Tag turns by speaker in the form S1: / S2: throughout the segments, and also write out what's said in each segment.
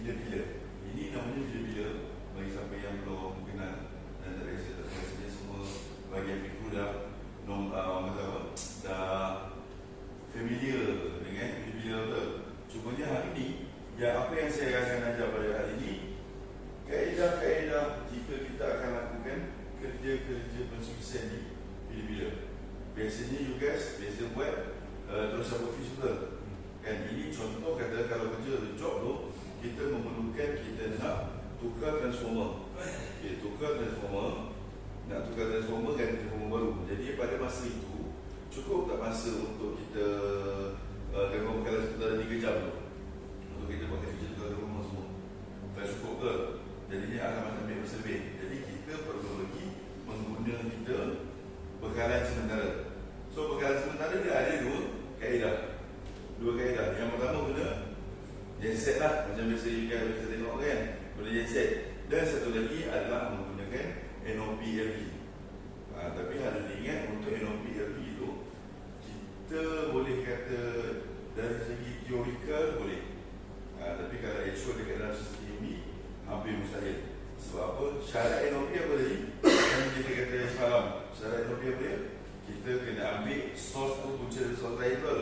S1: bila-bila. Ini namanya bila-bila. Bagi siapa yang belum kenal dan tak biasa semua bahagian fikir dah familiar dengan bila-bila tu. Cumanya hari ni apa yang saya akan ajar pada hari ini, kaedah-kaedah jika kita akan lakukan kerja-kerja pensuisan di bila-bila. Biasanya you guys biasa buat terus apa physical kan. Ini contoh kata kalau kerja job tu kita memerlukan kita nak tukar transformer. Okay, nak tukar transformer ganti transformer baru. Jadi pada masa itu cukup tak masa untuk kita kalau sekitar 3 jam tu untuk kita buat kerja tukar transformer semua? Tak cukup ke? Jadinya akan ambil masa lebih. Jadi kita perlu lagi mengguna kita bekalan sementara. So bekalan sementara dia ada dua kaedah. Yang pertama guna genset lah, macam biasa you guys biasa tengok kan, guna genset. Dan satu lagi adalah menggunakan NOP-LV. Tapi harus diingat untuk NOP-LV itu kita boleh kata dari segi teorikal boleh, tapi kalau actual dekat dalam sistem ini hampir mustahil. Sebab apa? Syarat NOP apa tadi? Yang kita kata semalam, syarat NOP apa dia? Kita kena ambil source tu, punca dari source lain tu.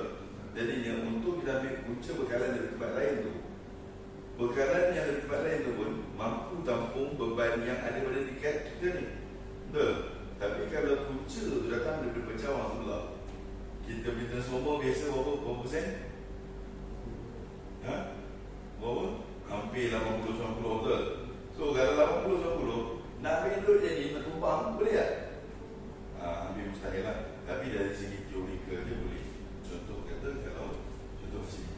S1: Jadi untuk kita ambil punca bekalan dari tempat lain tu, bekalan yang dari tempat lain tu pun mampu tampung beban yang ada pada dekat kita ni. Betul? Tapi kalau punca tu datang daripada pecahan sebelah, kita beli transformer biasa berapa persen? Berapa? Hampir 80-90, betul? So kalau 80-90 nak ambil load jadi nak tumpang, boleh tak? Hampir mustahil lah. Tapi dari segi teorikal dia boleh. Contoh kata kalau contoh sini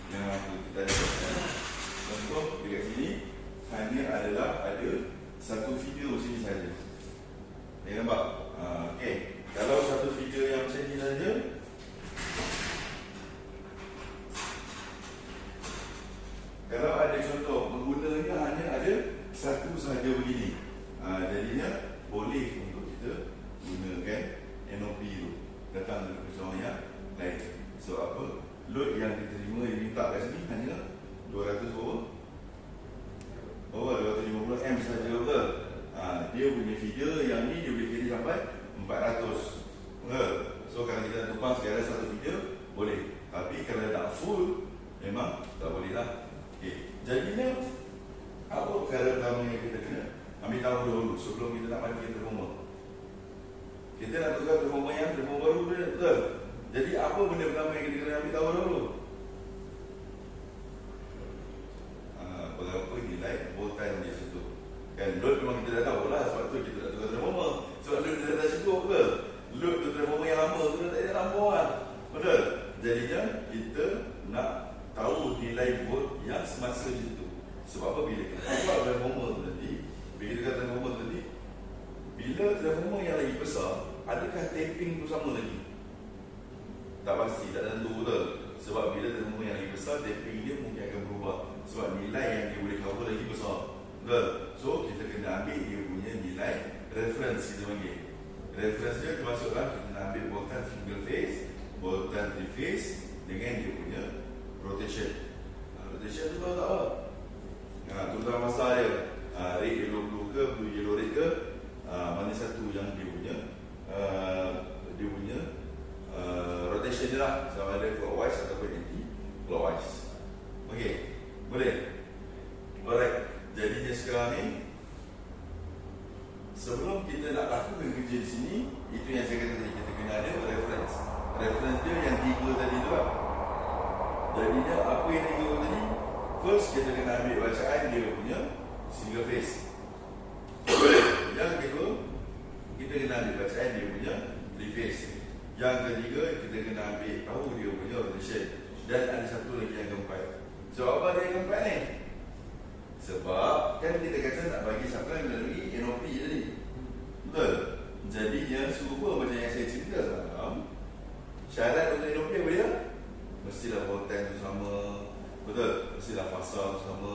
S1: yang kita ada contoh dekat sini hanya adalah ada satu video sini saja. Dia nampak? Okey. Kalau satu video yang macam ni saja, kalau ada contoh menggunanya hanya ada satu sahaja begini, jadinya boleh untuk kita gunakan NOP tu datang dari pecahan yang lain. So apa? Load yang diterima yang minta kat sini hanya 200 berapa? 250 M saja, betul? Dia punya feeder yang ni dia boleh carry sampai 400. Betul? So kalau kita tumpang sekali satu feeder boleh. Tapi kalau nak full memang tak boleh lah. Okay. Jadinya apa perkara pertama yang kita kena ambil tahu dulu sebelum kita nak mati transformer? Kita nak tukar transformer yang transformer baru, betul? Jadi apa benda pertama yang kita kena ambil tahu dulu? Berapa nilai voltan di situ? Kan load memang kita dah tahu lah, sebab tu kita nak tukar transformer. Sebab load kita dah cukup ke? Load tu transformer yang lama tu dah tak ada lampu kan? Betul? Jadinya kita nak tahu nilai volt yang semasa di situ. Sebab apa? Bila kita buat transformer tu nanti, bila kita kata transformer tu nanti, bila transformer yang lagi besar, adakah tapping tu sama lagi? Tak pasti, tak tentu, betul? Sebab bila transformer yang lagi besar, tapping dia mungkin akan berubah. Sebab nilai yang dia boleh cover lagi besar, betul? So kita kena ambil dia punya nilai reference, kita panggil. Reference dia termasuklah kita nak ambil voltan single phase, voltan three phase dengan dia punya rotation. Rotation tu tahu tak apa? Terutama masa dia red yellow blue ke, blue yellow red ke, mana satu yang dia punya rotation dia lah, sama ada clockwise ataupun anti-clockwise. Okey, boleh? Alright, jadinya sekarang ni sebelum kita nak lakukan kerja di sini, itu yang saya kata tadi, kita kena ada reference. Reference dia yang 3 tadi tu lah. Jadinya apa yang 3 tadi? First kita kena ambil bacaan dia punya single phase. Yang kedua, kita kena ambil bacaan dia punya three phase. Yang ketiga, kita kena ambil tahu dia punya rotation. Dan ada satu lagi yang keempat. So apa dia yang keempat ni? Sebab kan kita kata nak bagi supply melalui NOP tadi, betul? Jadinya serupa macam yang saya cerita semalam, syarat untuk NOP apa dia? Mestilah voltan tu sama, betul? Mestilah fasa tu sama,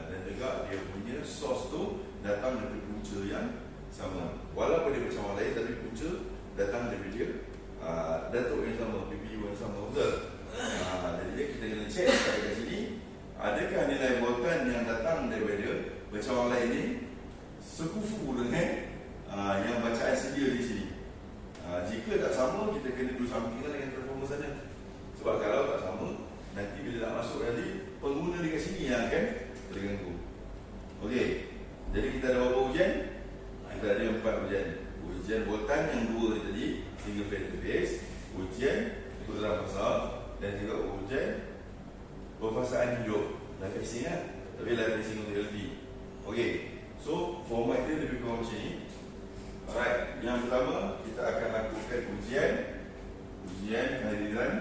S1: dan juga dia punya source tu datang dari punca yang sama. Walaupun dia macam lain, tapi punca datang dari dia datuk yang sama, PPU yang sama, betul? Jadi kita kena check kat sini manakah nilai voltan yang datang daripada bacaan online ini sekufu dengan yang bacaan sedia di sini. Jika tak sama, kita kena do sampingan dengan transformer saja. Sebab kalau tak sama, nanti bila nak masuk nanti, pengguna dekat sini yang akan terganggu. Okey, jadi kita ada berapa ujian? Kita ada 4 ujian. Ujian voltan yang 2 ni tadi, single phase to phase, ujian putaran fasa, dan juga ujian perfasaan hidup. Live phasing kan? Tapi live phasing untuk LV. Okey, so format dia lebih kurang macam ni. Alright, yang pertama kita akan lakukan ujian kehadiran.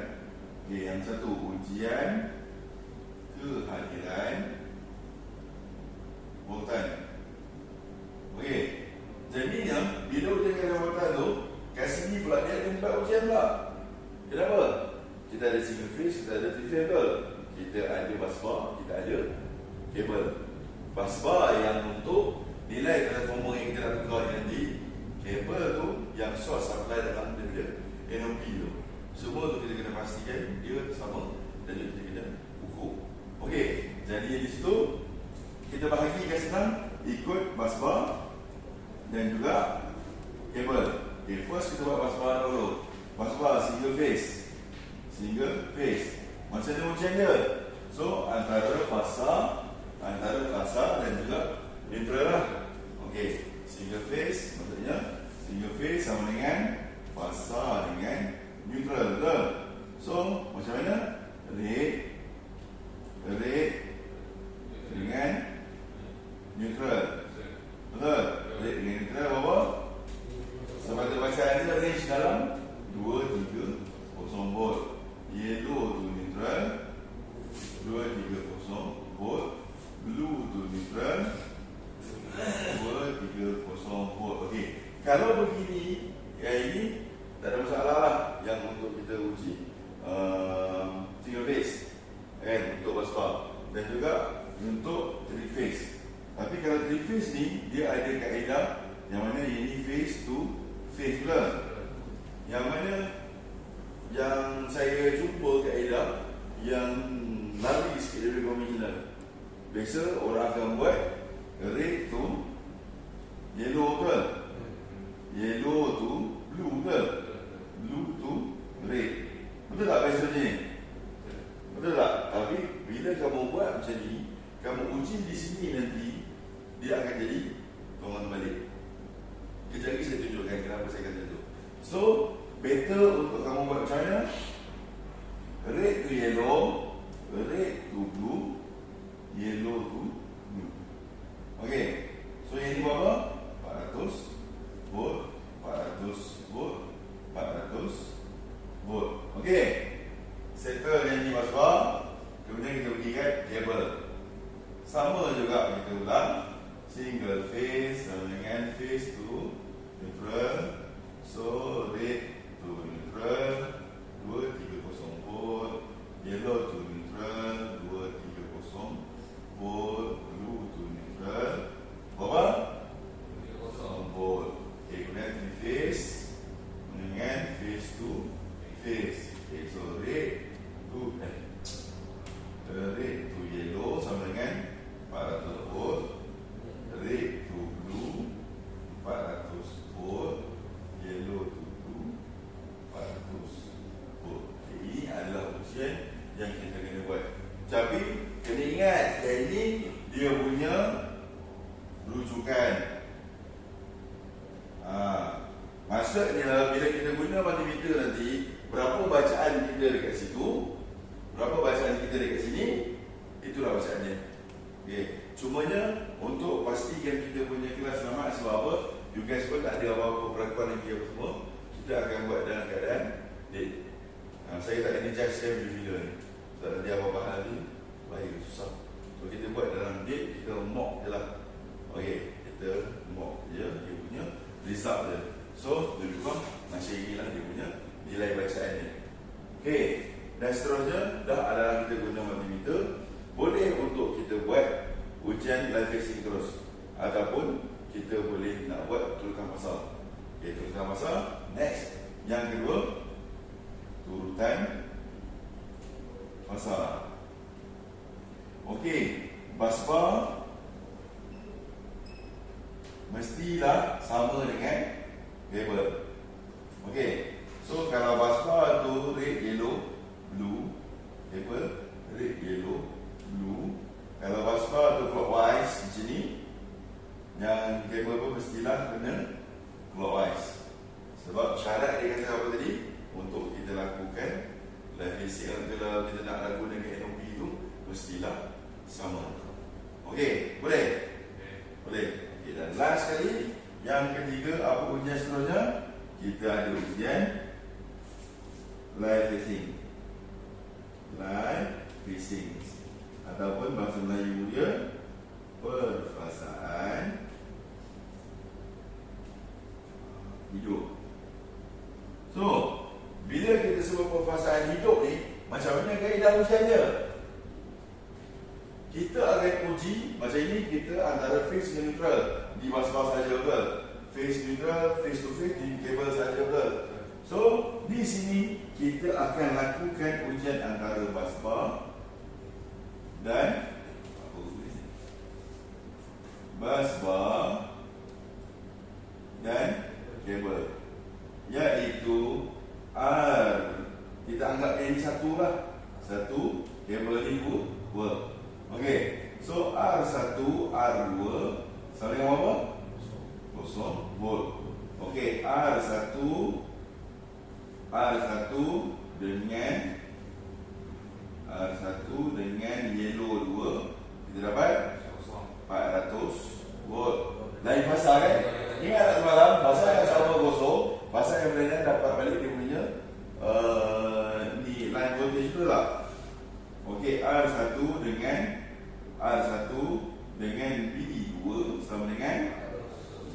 S1: Okay, yang satu ujian kehadiran voltan. Okey, jadinya bila ujian kehadiran voltan tu, kat sini pula dia ada 4 ujian pula. Kenapa? Kita ada single phase, kita ada three phase betul. Kita ada busbar, kita ada kabel. Busbar yang untuk nilai transformer yang kita nak tukar nanti. Kabel tu yang source supply dalam dia NOP tu. Semua tu kita kena pastikan dia sama dan juga kita kena ukur. Okey, jadi di situ kita bahagikan senang ikut busbar dan juga kabel. Okay, first kita buat busbar dulu. Busbar single phase. Single phase. Macam mana ujian dia? So antara fasa dan juga neutral lah. Okey, single phase maksudnya single phase sama dengan fasa dengan neutral, betul? So macam mana? Rate dengan neutral, betul? Rate dengan neutral berapa? Sebab bacaan dia range dalam 230 volt. Yellow tu neutral, 230 volt. Blue tu neutral, 230 volt. Okey, kalau begini, yang ini tak ada masalah lah. Yang untuk kita uji single phase kan, untuk busbar dan juga untuk three phase. Tapi kalau three phase ni dia ada kaedah yang mana ini phase to phase pula. Yang mana yang saya jumpa kaedah yang lari sikit daripada konvensional. Biasa orang akan buat red tu yellow ke, yellow tu blue ke, blue tu red. Betul tak biasanya ni? Betul tak? Tapi bila kamu buat macam ni, kamu uji di sini nanti, dia akan jadi tolong balik. Kejap lagi saya tunjukkan kenapa saya kata tu. So better untuk kamu buat macam mana? Red to yellow, red to blue, yellow to blue. Okey, so yang ni berapa? 400 volt, 400 volt, 400 volt. Okey, settle yang ni busbar. Kemudian kita pergi kat kabel. Sama juga kita ulang. Single phase sama dengan phase to neutral. So red to neutral 230 volt, yellow to neutral 230 volt, blue to neutral berapa? 30 volt. Okay, kemudian three phase dengan phase to phase. Okay, so red to yellow sama dengan 400 volt, red to blue 400 volt, yellow to blue 400 volt. Okay, ini adalah ujian yang kita kena buat. Tapi kena ingat, yang ini dia punya rujukan. Maksudnya bila kita guna multimeter nanti, berapa bacaan kita dekat situ, berapa bacaan kita dekat sini, itulah bacaannya. Okay. Cumanya untuk pastikan kita punya kelas selamat, sebab apa? You guys pun tak ada apa-apa perlakuan lagi apa semua. Kita akan buat dalam keadaan dead. Saya tak kena judge saya bila ni. Tak ada apa-apa hal ni, bahaya, susah. So kita buat dalam dead, kita mock je lah. Okay, kita mock je dia punya result je. So lebih kurang macam inilah dia punya nilai bacaan ni. Okay, dan seterusnya dah adalah kita guna multimeter. Boleh untuk kita buat ujian live phasing terus, ataupun kita boleh nak buat turutan pasal. Okay, turutan pasal. Next, yang kedua, turutan pasal. Okey, busbar mestilah sama dengan kabel. Okey. So kalau busbar tu red, yellow, blue, kabel red, yellow, blue. Kalau busbar tu clockwise macam ni, yang kabel pun mestilah kena clockwise. Sebab syarat dia kata apa tadi? Untuk kita lakukan live facing, kalau kita nak lagu dengan NOP tu mestilah sama. Okey, boleh? Boleh. Okay, dan last sekali, yang ketiga, apa ujian seterusnya? Kita ada ujian live facing. Live facing ataupun bahasa Melayu dia perfasaan hidup. So, bila kita sebut perfasaan hidup ni, macam mana kaedah ujian dia? Kita akan uji macam ini, kita antara face dan neutral di busbar saja betul. Face neutral, face to face di kabel saja betul. So, di sini kita akan lakukan ujian antara busbar dan kabel, iaitu R. Kita anggap ini satu lah. Satu, kabel ni work. Okey, so R1, R2 sama dengan apa? 0 volt. Okey, R1 dengan yellow 2, kita dapat 400 volt. Lain pasal kan? Ingat tak semalam? Pasal yang sama kosong, pasal yang berlainan dapat balik dia punya ni line voltage tu lah. Okey, R1 dengan BE2 sama dengan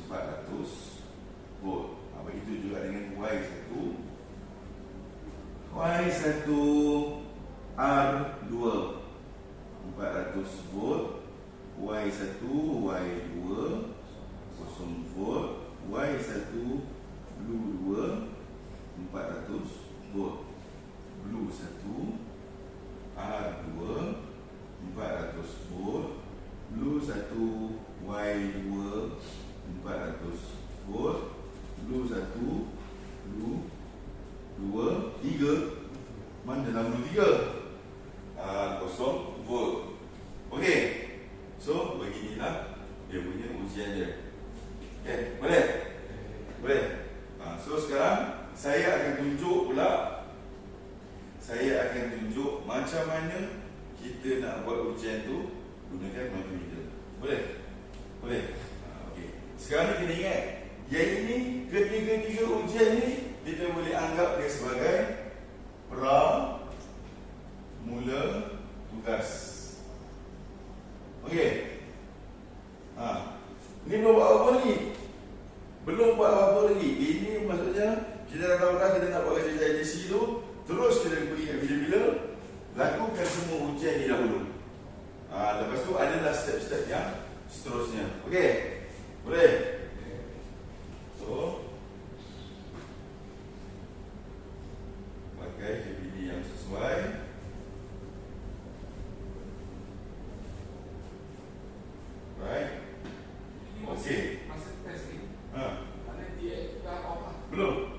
S1: 400 volt. Begitu juga dengan Y1 R2 400 volt, Y1 Y2 0 volt, Y1 Blue 2 400 volt, Blue 1 R2 400 volt, Blue 1 Y2 400 volt, Blue 1 Blue 2 3, mana dalam Blue 3? 0 volt. Okey, so beginilah dia punya ujian dia. Okey, boleh? Boleh. So sekarang saya akan tunjuk pula, macam mana kita nak buat ujian tu gunakan multimeter. Boleh? Boleh. Okey. Sekarang ni kena ingat, yang ini ketiga-tiga ujian ni kita boleh anggap dia sebagai mula tugas. Okey. Ni belum buat apa lagi. Ini maksudnya kita dah tahu dah kita nak buat kerja IDC tu. Terus kita ingat bila-bila lakukan semua ujian ni dahulu. Lepas tu adalah step-step yang seterusnya. Okey. Boleh? So, pakai KPD yang sesuai. Right. Okey.
S2: Masa test ni, ada dia dah off lah.
S1: Belum.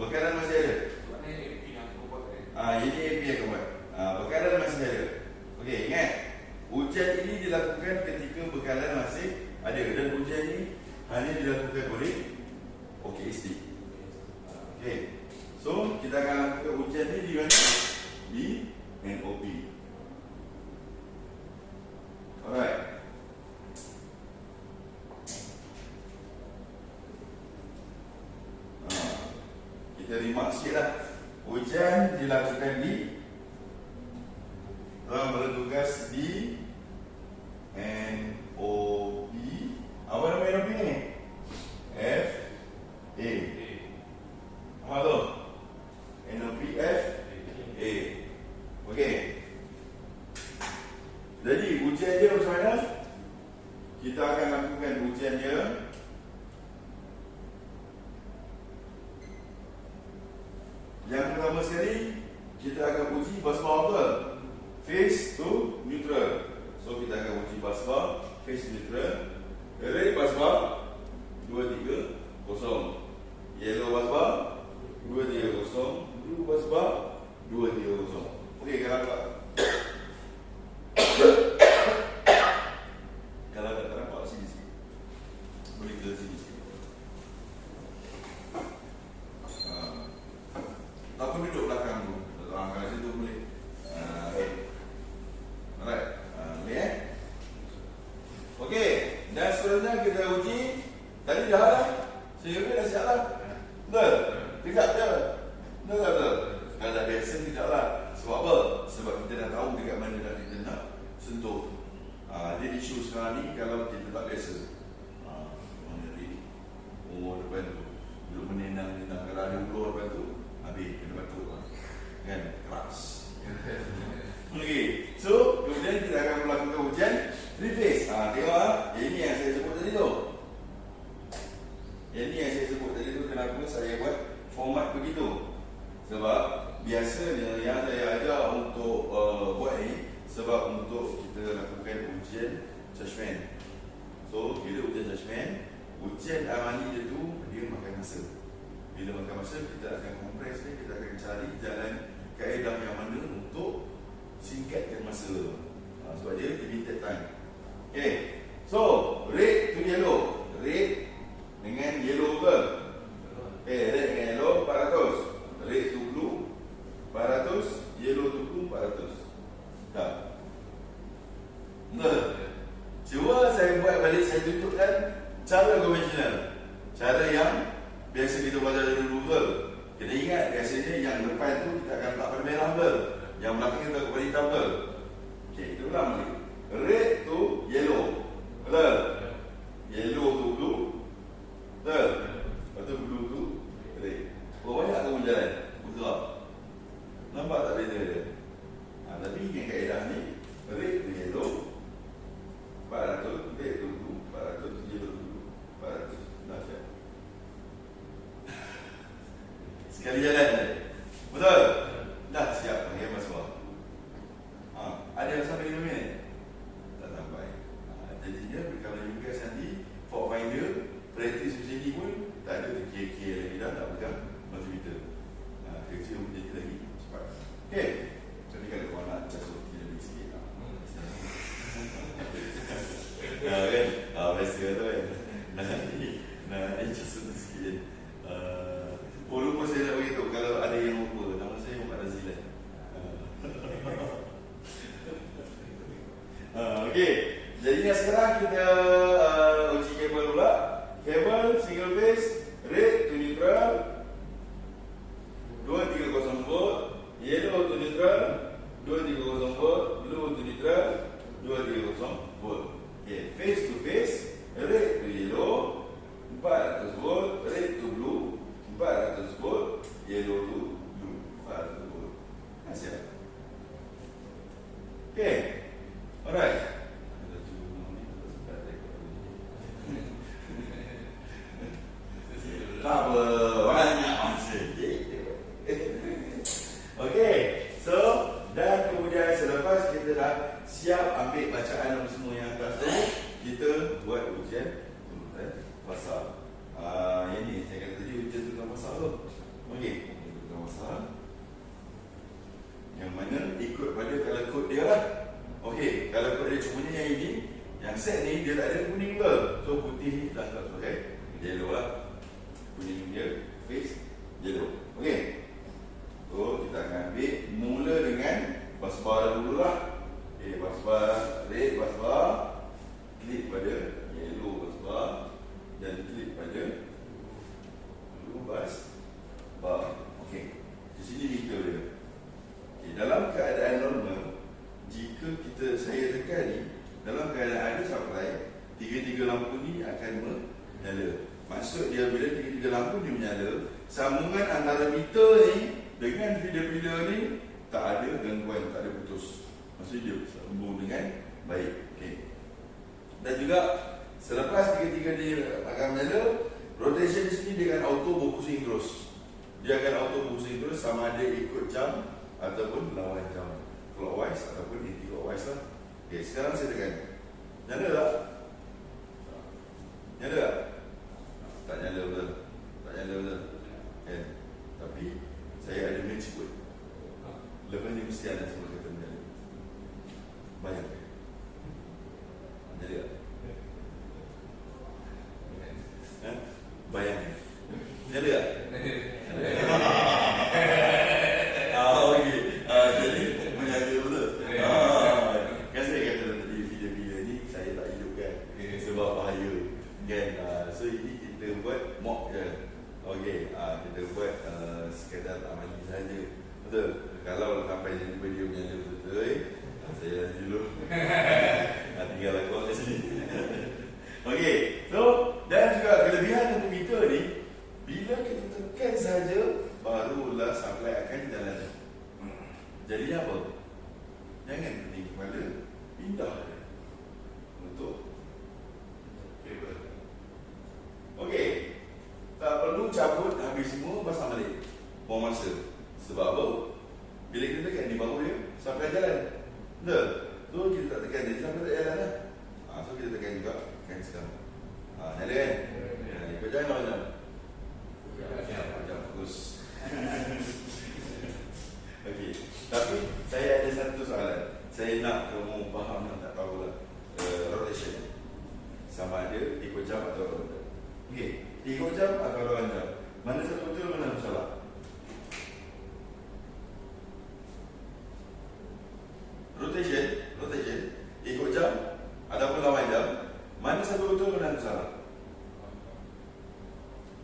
S1: Bekalan masih ada.
S2: Sebabnya AP yang aku buat kan.
S1: Ini AP yang kau buat. Bekalan masih ada. Okey, ingat. Ujian ini dilakukan ketika bekalan masih ada, dan ujian ini hanya dilakukan oleh OKSD. Okey. So, kita akan lakukan ujian ini di mana? Di NOP. Alright. Kita remark sikit lah. Ujian dilakukan di bertugas di NOP. Apa nama NOP ni? FA. Apa tu? NOP FA. Okey. Jadi ujian dia macam mana? Kita akan lakukan ujian dia. Yang pertama sekali, kita akan uji busbar betul. Face to neutral. sentuh. Dia isu sekarang ni kalau kita tak biasa. Mana ni? Depan tu duduk menenang-menenang. Kalau ada ular depan tu, habis kena batuk kan, keras. Okey, so kemudian kita akan melakukan ujian 3 phase. Tengok ini yang saya sebut tadi tu. Ini yang saya sebut tadi tu, kenapa saya buat format begitu. Sebab biasanya yang saya ajar untuk buat ni sebab untuk kita lakukan ujian judgement. So bila ujian judgement, ujian amali dia tu dia makan masa. Bila makan masa, kita akan kompres ni, kita akan cari jalan kaedah yang mana untuk singkatkan masa. Sebab dia limited time. Okay, so red to yellow. Red dengan yellow ke? Red dengan yellow 400. Red to blue 400. Yellow to blue 400. Tak? Betul? Cuba saya buat balik, saya tunjukkan cara konvensional. Cara yang biasa kita belajar dari dulu. Kita ingat biasanya yang depan tu kita akan letak pada merah betul. Yang belakang kita kepada hitam betul. Okey, kita ulang lagi. Red to yellow. Betul? Yellow to blue. Betul? Lepas tu blue to red. Banyak tu jalan. Betul? Nampak tak beza dia? Tapi ingat kaedah ni, red to yellow 400, red to blue 400, yellow to blue 400. Dah siap. Sekali jalan je. Betul? Dah siap panggil masuk. Ada yang sampai 5 minit? Tak sampai. Jadinya kalau you guys nanti fault finder practice macam ni pun tak ada terkira-kira lagi dah nak pegang multimeter. Kerja menjadi lagi cepat. Okay. Jadi kalau korang nak just roti lebih sikit kan? Biasa tu kan? Nak just roti sikit. Lupa saya nak beritahu kalau ada yang lupa. Nama saya Muhammad Razilan. Okey. Jadi sekarang kita uji kabel pula. Kabel single phase, red to neutral 230 volt, yellow to neutral 230 volt, blue to neutral 230 volt. Okay, phase to phase, red to yellow 400 volt, red to blue 400 volt, yellow to blue 400 volt. Siap. Okay, alright. Tak apa, banyak masa. Okay, so dan kemudian selepas kita dah siap ambil bacaan apa semua yang atas tu, kita buat ujian pasal. Yang ni saya kata tadi ujian tukang pasal tu. Okey, tukang pasal yang mana ikut pada kalau kod dia lah. Okey, kalau kod dia cumanya yang ini, yang set ni dia tak ada kuning ke. So putih ni dah tak pakai, yellow lah. Kuning dia face yellow. Okey. So kita akan ambil mula dengan busbar dulu lah. Okey, busbar red, busbar klik pada yellow busbar dan klik pada blue busbar. Okey. Di sini meter dia. Okey, dalam keadaan normal jika saya tekan ni dalam keadaan ada supply, tiga-tiga lampu ni akan menyala. Maksud dia bila tiga-tiga lampu ni menyala, sambungan antara meter ni dengan feeder ni tak ada gangguan, tak ada putus. Maksud dia sambung dengan baik. Okay. Dan juga selepas tiga-tiga ni akan menyala, rotation di sini dia akan auto berpusing terus. Dia akan auto berpusing terus sama ada ikut jam ataupun lawan jam, clockwise ataupun anti-clockwise lah. Okay, sekarang saya tekan. Nyala tak? Nyala tak? Tak nyala betul. Tak nyala betul. Kan? Tapi saya ada match pun. Lepas ni mesti ada semua kata menyala. Bayang. Nyala tak? Bayang. Nyala tak? Okey. Jadi menyala betul. Kan saya kata tadi video-video ni saya tak hidupkan. pindah dia untuk kabel. Okey, tak perlu cabut habis semua pasang balik. Buang masa. Sebab apa? Bila kita tekan ni baru dia sampai jalan. Betul? Tu kita tak tekan dia sampai tak jalan lah. So kita tekan juga kan sekarang. Nyala kan? Ikut jalan apa jam? Jam bagus. Okey, tapi saya ada satu soalan. Saya nak kamu faham dan tak tahu lah rotation sama ada ikut jam atau lawan jam. Okey, ikut jam atau lawan jam, mana satu betul, mana satu salah? Rotation ikut jam ataupun lawan jam, mana satu betul, mana satu salah?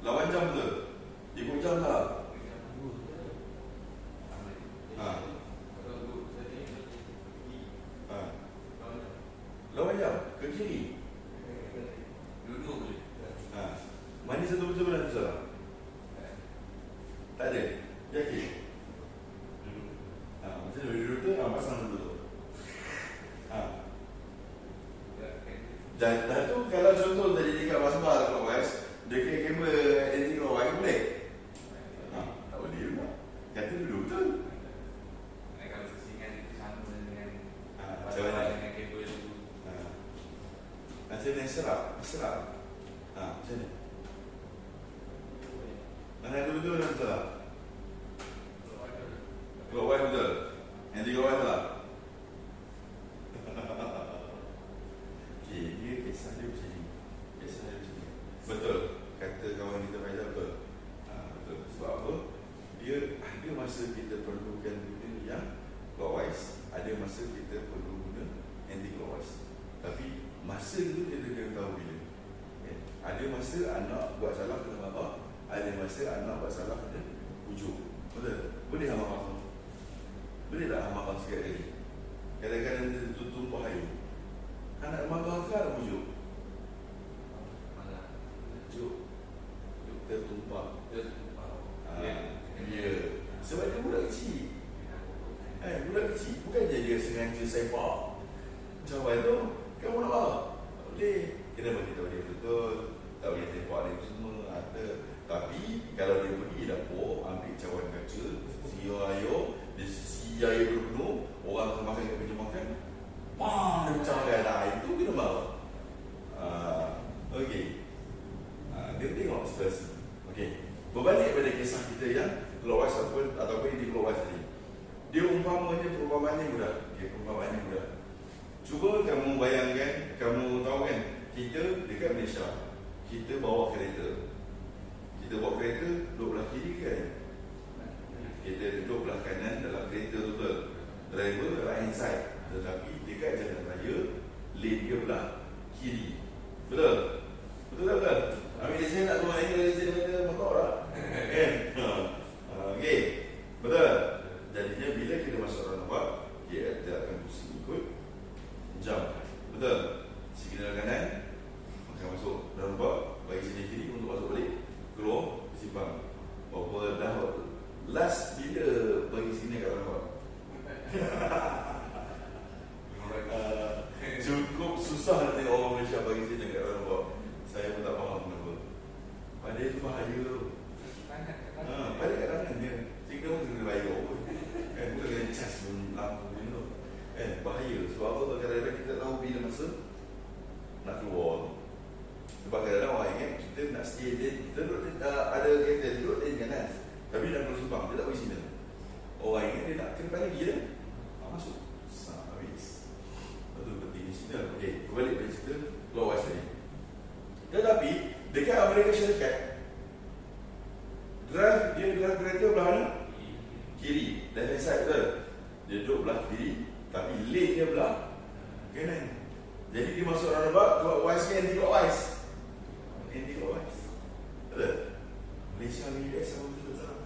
S1: Lawan jam betul, ikut jam salah. Lawan jam ke kiri.
S2: Duduk boleh.
S1: Mana satu betul, mana satu salah? Tak ada. Yakin? Macam duduk tu pasang satu tu. Dah tu kalau contoh tadi dekat Basbar clockwise, dekat kamera anti-clockwise boleh? Tak boleh juga. Kata duduk betul.
S2: Kalau sesingan itu sama dengan
S1: macam mana?
S2: dengan kabel tu.
S1: Macam mana serap? Macam mana? Mana ada betul, mana salah? Clockwise betul. Anti-clockwise salah. Okay, dia kisah dia macam ni. Betul. Kata kawan kita Faizal betul. Betul. Sebab apa? Dia ada masa kita perlukan guna yang clockwise, ada masa kita perlu guna anti-clockwise. Tapi masa itu kita kena tahu bila. Ada masa anak buat salah kena bapak, ada masa anak buat salah kena pujuk. Betul? Boleh hamba faham? Boleh tak hamba faham sikit lagi? Kadang-kadang dia tumpah air. Anak marah ke nak pujuk? Pujuk tertumpah. Ya. Sebab dia budak kecil. Budak kecil. Bukan je dia sengaja sepak. Cawan tu, kamu nak marah? Tak boleh. Kena bagi tahu dia betul. Tak boleh sepak dia semua. Ada. Tapi kalau dia pergi dapur, ambil cawan kaca, sia air, dia sia air penuh, orang akan makan kat meja makan, dia pecahkan. Itu kena marah. Okey. Dia tengok situasi. Okey. Berbalik pada kisah kita yang clockwise ataupun anti-clockwise tadi. Dia perumpamannya mudah. Cuba kamu bayangkan, kamu tahu kan, kita dekat Malaysia, kita bawa kereta. Kita bawa kereta duduk belah kiri kan? Kita duduk belah kanan dalam kereta tu betul. Driver right hand side. Tetapi dekat jalan raya, lane dia belah kiri. Betul? Betul tak betul? Ambil lesen nak semua ini, lesen kata motor lah. Okey. Betul? Jadinya bila kita masuk roundabout, dia akan pusing ikut jam. Betul? Signal kanan, akan masuk roundabout, bagi sini kiri untuk masuk balik, keluar, simpang. Berapa dah last bila bagi sini kat roundabout? Cukup susah nak tengok orang Malaysia bagi sini kat roundabout. Saya pun tak faham kenapa. Padahal itu bahaya tu. Padahal kat tangan dia. Signal pun kena bayar pun. Bukan kena cas pun lampu pun tu. Bahaya. Sebab apa? Kadang-kadang kita tahu bila masa nak keluar. Sebab kadang-kadang orang ingat kita nak stay lane. Kita duduk ada kereta duduk lane kanan. Tapi nak keluar Subang, dia tak bagi signal. Orang ingat dia nak kena balik je. Masuk. Habis. Betul penting signal. Okey, kembali pada cerita clockwise tadi. Tetapi dekat Amerika Syarikat, dia drive kereta belah mana? Kiri. Left hand side betul. Dia duduk belah kiri, tapi lane dia belah kanan. Jadi dia masuk roundabout, clockwise ke anti-clockwise? Anti-clockwise. Betul? Malaysia ni US sama betul tak?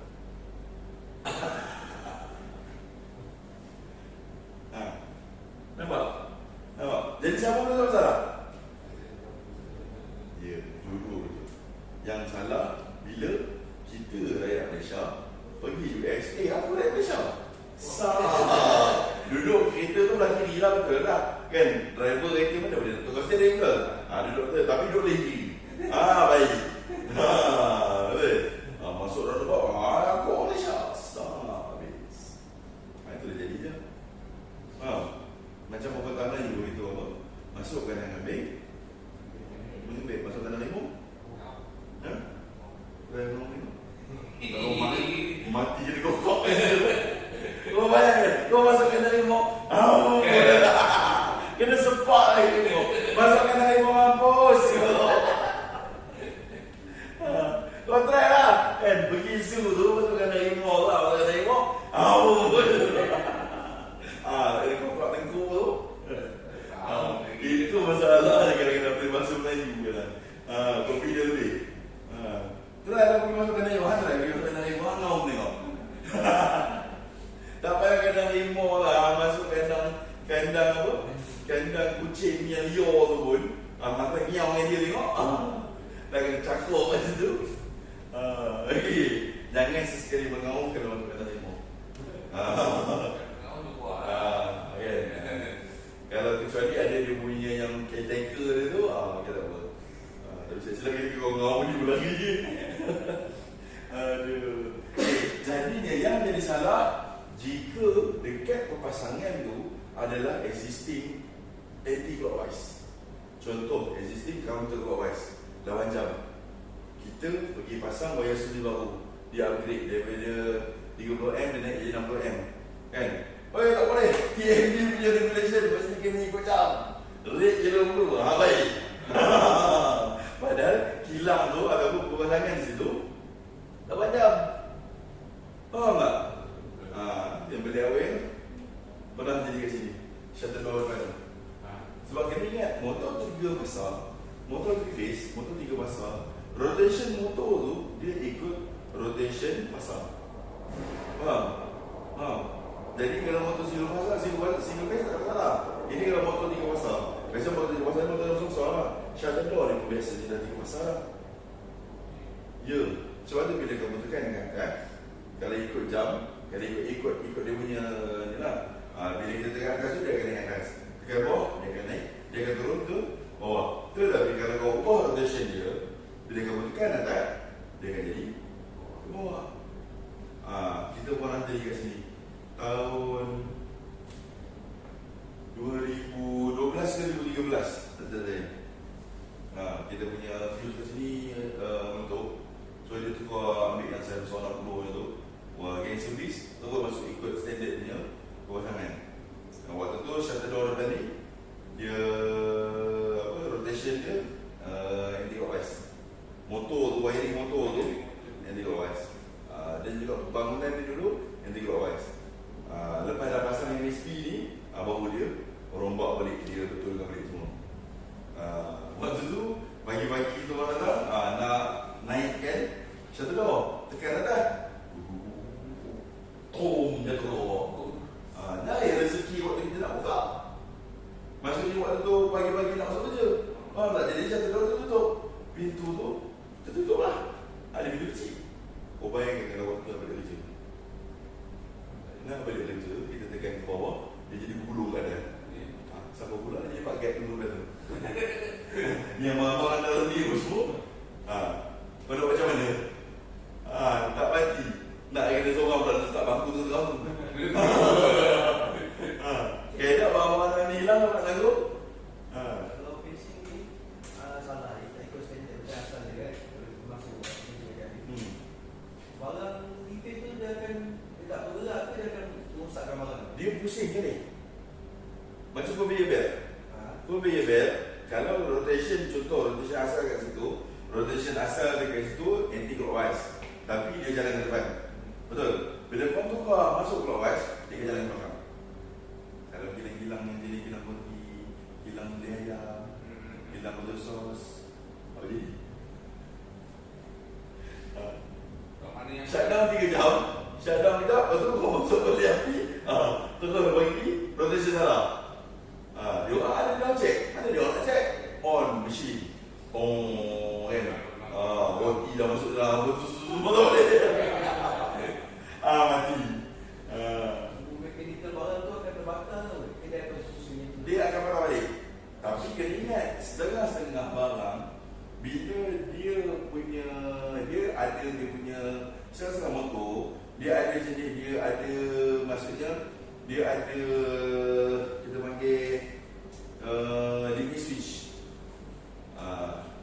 S1: Nampak? Jadi siapa betul salah? Ya, dua-dua betul. Yang salah bila kita rakyat Malaysia pergi US. Aku rakyat Malaysia. Salah. Duduk kereta tu belah kiri. lagi lah betul lah. Kan driver kereta mana boleh tukar steering ke? Duduk betul tapi duduk lagi. Baik. Betul. Masuk dalam tempat. Aku boleh syas. Habis. Itu dah jadi je. Macam apa tanah you itu apa? Masukkan dengan baik. Baik masuk dalam limau. Dalam limau. Kalau mati jadi kokok. Kau bayangkan, kau masukkan dalam limau. Kena sepak lagi limau. Masukkan dalam limau mampus. Kau try lah. Kan pergi zoo tu masukkan dalam limau lah. Masukkan dalam limau. Ini kokok tengkuk tu. Itu masalah kalau kita pergi masuk Melayu kan. Kopi dia lebih. Try lah pergi masukkan dalam limau. Try pergi masukkan dalam limau. Ngau tengok. Tak payah kandang limau lah. Masuk kandang apa? Kandang kucing yang liar tu pun. Mata ngiau dengan dia tengok. Dah kena cakap kat situ. Jangan sesekali mengaum kalau masuk kandang limau. Kalau kecuali ada dia punya yang caretaker dia tu, kita tak apa. Tapi saya silap kau ngau ni pun lagi. Aduh. Jadinya yang jadi salah jika dekat perpasangan tu adalah existing anti-clockwise. Contoh, existing counter-clockwise. Lawan jam. Kita pergi pasang wayar sudi baru. Dia upgrade daripada 30M dia naik jadi 60M. Kan? Tak boleh. TMD punya regulation mesti kena ikut jam. Rate je dulu. Baik. Padahal kilang tu ataupun perpasangan di situ lawan jam. Faham tak? Yang beliau pernah jadi kat sini. Shuttle door depan. Sebab kena ingat, motor 3 besar, motor 3 face, motor 3 besar, rotation motor tu dia ikut rotation pasar. Faham? Jadi kalau motor single face tak masalah. Ini kalau motor 3 pasar. Biasa motor 3 pasar motor yang besar lah. Shuttle door dia biasa dia dah 3 pasar lah. Ya. Sebab tu bila kamu tekan kan? Kalau ikut jam, kalau ikut dia punya ni lah. Bila kita tekan atas tu dia akan naik atas. Tekan bawah dia akan naik. Dia akan turun ke bawah. Betul tak? Kalau kau ubah rotation dia, bila kamu tekan atas, dia akan jadi ke bawah. Kita pernah jadi kat sini tahun 2012 ke 2013 betul. Kita punya fuse kat sini untuk so dia tukar ambil yang 160 tu. Geng service terus masuk ikut standard punya perpasangan. Waktu tu shuttle door depan ni dia rotation dia anti-clockwise. Motor tu, wiring motor tu anti-clockwise. Dan juga bangunan dia dulu anti-clockwise. Lepas dah pasang MSP ni baru dia rombak balik dia betulkan balik semua. Waktu tu bagi-bagi kita orang datang nak naikkan shuttle door, tekan atas dia keluar. Nah, rezeki waktu kita nak buka. Maksudnya waktu tu pagi-pagi nak masuk kerja. Faham tak? Jadi shuttle door tu tutup. Pintu tu tertutup lah. Ada pintu kecil. Kau bayangkan kalau waktu nak balik kerja. Nak balik kerja, kita tekan ke bawah, dia jadi gulung kat dia. Siapa pula dia dapat gap dulu kat tu. Yang marah-marah dalam ni semua. Kau nak macam mana? Tak pasti. Nak kena seorang pula letak bangku tu kamu. Kena bawa-bawa ni hilang nak tangguh.
S3: Kalau facing ni salah, dia tak ikut standard dia asal dia masuk barang refill tu dia akan tak bergerak ke dia akan merosakkan barang.
S1: Dia pusing ke ni? Macam conveyor belt. Conveyor belt, kalau rotation, contoh rotation asal kat situ, rotation asal dekat situ anti-clockwise, tapi dia jalan ke depan. Betul? Bila kau tukar masuk clockwise, dia akan jalan ke belakang. Kalau kilang-kilang yang jadi kilang roti, kilang beli ayam, kilang beli sos, apa jadi? Shutdown 3 jam, shutdown 3 jam, lepas tu kau masuk beli api, terus bagi rotation salah. Dia ada dia check, ada dia nak check on machine. Kan? Roti dah masuk dalam betul
S3: Mechanical barang tu akan terbakar tau. Dia akan susu
S1: ada dia punya setengah motor, dia ada jenis, dia ada, maksudnya dia ada, kita panggil limit switch.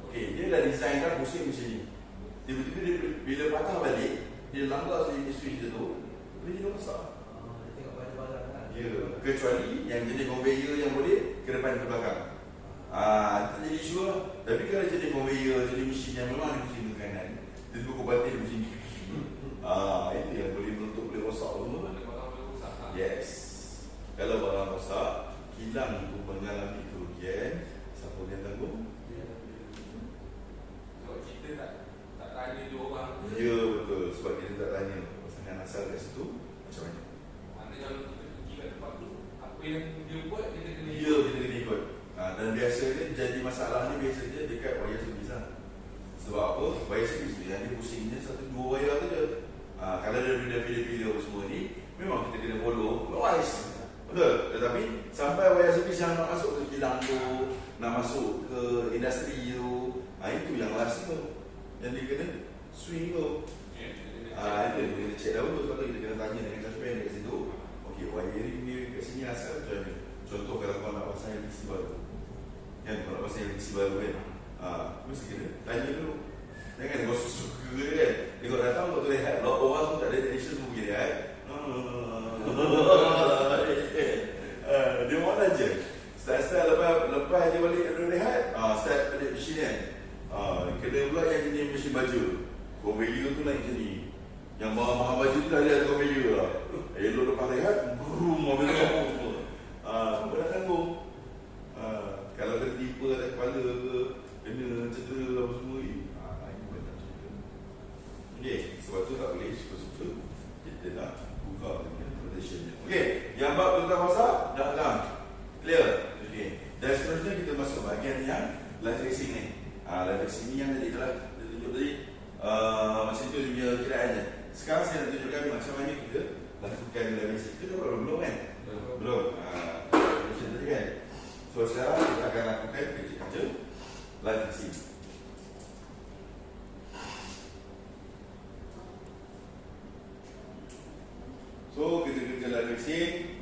S1: Okey, dia dah designkan pusing macam ni. Tiba-tiba dia bila patah balik, dia langgar limit switch dia tu, boleh jadi rosak.
S3: Dia tengok pada barang kan.
S1: Ya, kecuali yang jenis conveyor yang boleh ke depan ke belakang. Itu jadi isu lah. Tapi kalau jenis conveyor, jenis mesin yang memang ada mesin ke kanan, tiba-tiba kau batin mesin ni. Itu yang boleh menutup, boleh rosak semua.
S2: Ada barang boleh rosak.
S1: Yes. Kalau barang rosak, hilang tu mengalami kerugian, siapa yang tanggung?
S2: Sebab kita tak tanya dia orang.
S1: Ya, betul. Sebab kita tak tanya pasangan asal kat situ macam mana.
S2: Mana kalau kita pergi kat tempat tu, apa yang dia buat kita kena
S1: Ya, kita kena ikut. Dan biasanya jadi masalah ni biasanya dekat wayar servis lah. Sebab apa? Wayar servis tu yang dia pusingnya satu dua wayar tu je. Kalau dia pilih-pilih apa semua ni, memang kita kena follow wise. Betul? Tetapi sampai wayar servis yang nak masuk ke kilang tu, nak masuk ke industri tu, itu yang last tu. Yang dia kena swing tu. Itu dia kena check dahulu. Sebab tu kita kena tanya dengan customer dekat situ. Okey, wiring ni kat sini asal macam ni. Contoh kalau kau nak pasang LPC baru, kan, kau nak pasang LPC baru kan, mesti kena tanya dulu. Jangan kau suka je kan. Dia kau datang kau tu rehat. Kalau orang tu tak ada technician tu pergi rehat. Dia mana je. Start lepas dia balik dia rehat, start balik mesin kan. Kena pula yang jenis mesin baju. Conveyor tu naik macam ni. Yang mahal-mahal baju tu dah ada conveyor lah. Elok lepas rehat, brum mobil tu semua. Kau dah tanggung. Kalau kena tiba atas kepala ke, kena cedera apa semua, ini banyak cerita. Okey, sebab tu tak boleh suka-suka kita nak buka dengan protection ni. Okey, yang bab tentang masak dah dalam clear. Okey, dan seterusnya kita masuk bahagian yang light tracing ni. Light tracing ni yang tadi telah kita tunjuk tadi, macam tu dia punya kiraannya. Sekarang saya nak tunjukkan macam mana kita lakukan light tracing. Kita belum kan? Belum. Macam tadi kan. So sekarang kita akan lakukan kerja-kerja light tracing. So kerja-kerja light tracing,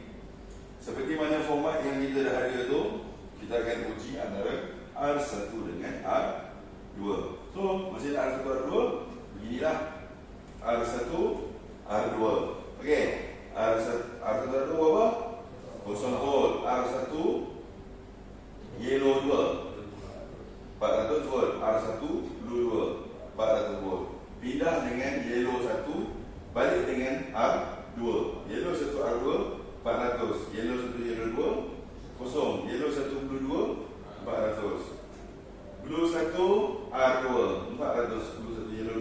S1: seperti mana format yang kita dah ada tu, kita akan uji antara R1 dengan R2. So masih ada R1, R2, beginilah R1, R2. Okey, R1, R2 apa? Kosong volt. R1 yellow 2 400 volt. R1 blue 2 400 volt. Pindah dengan yellow 1, balik dengan R2. Yellow 1 R2 400. Yellow 1 yellow 2 kosong. Yellow 1 blue 2 400. Blue 1 R2 400. Blue 1 yellow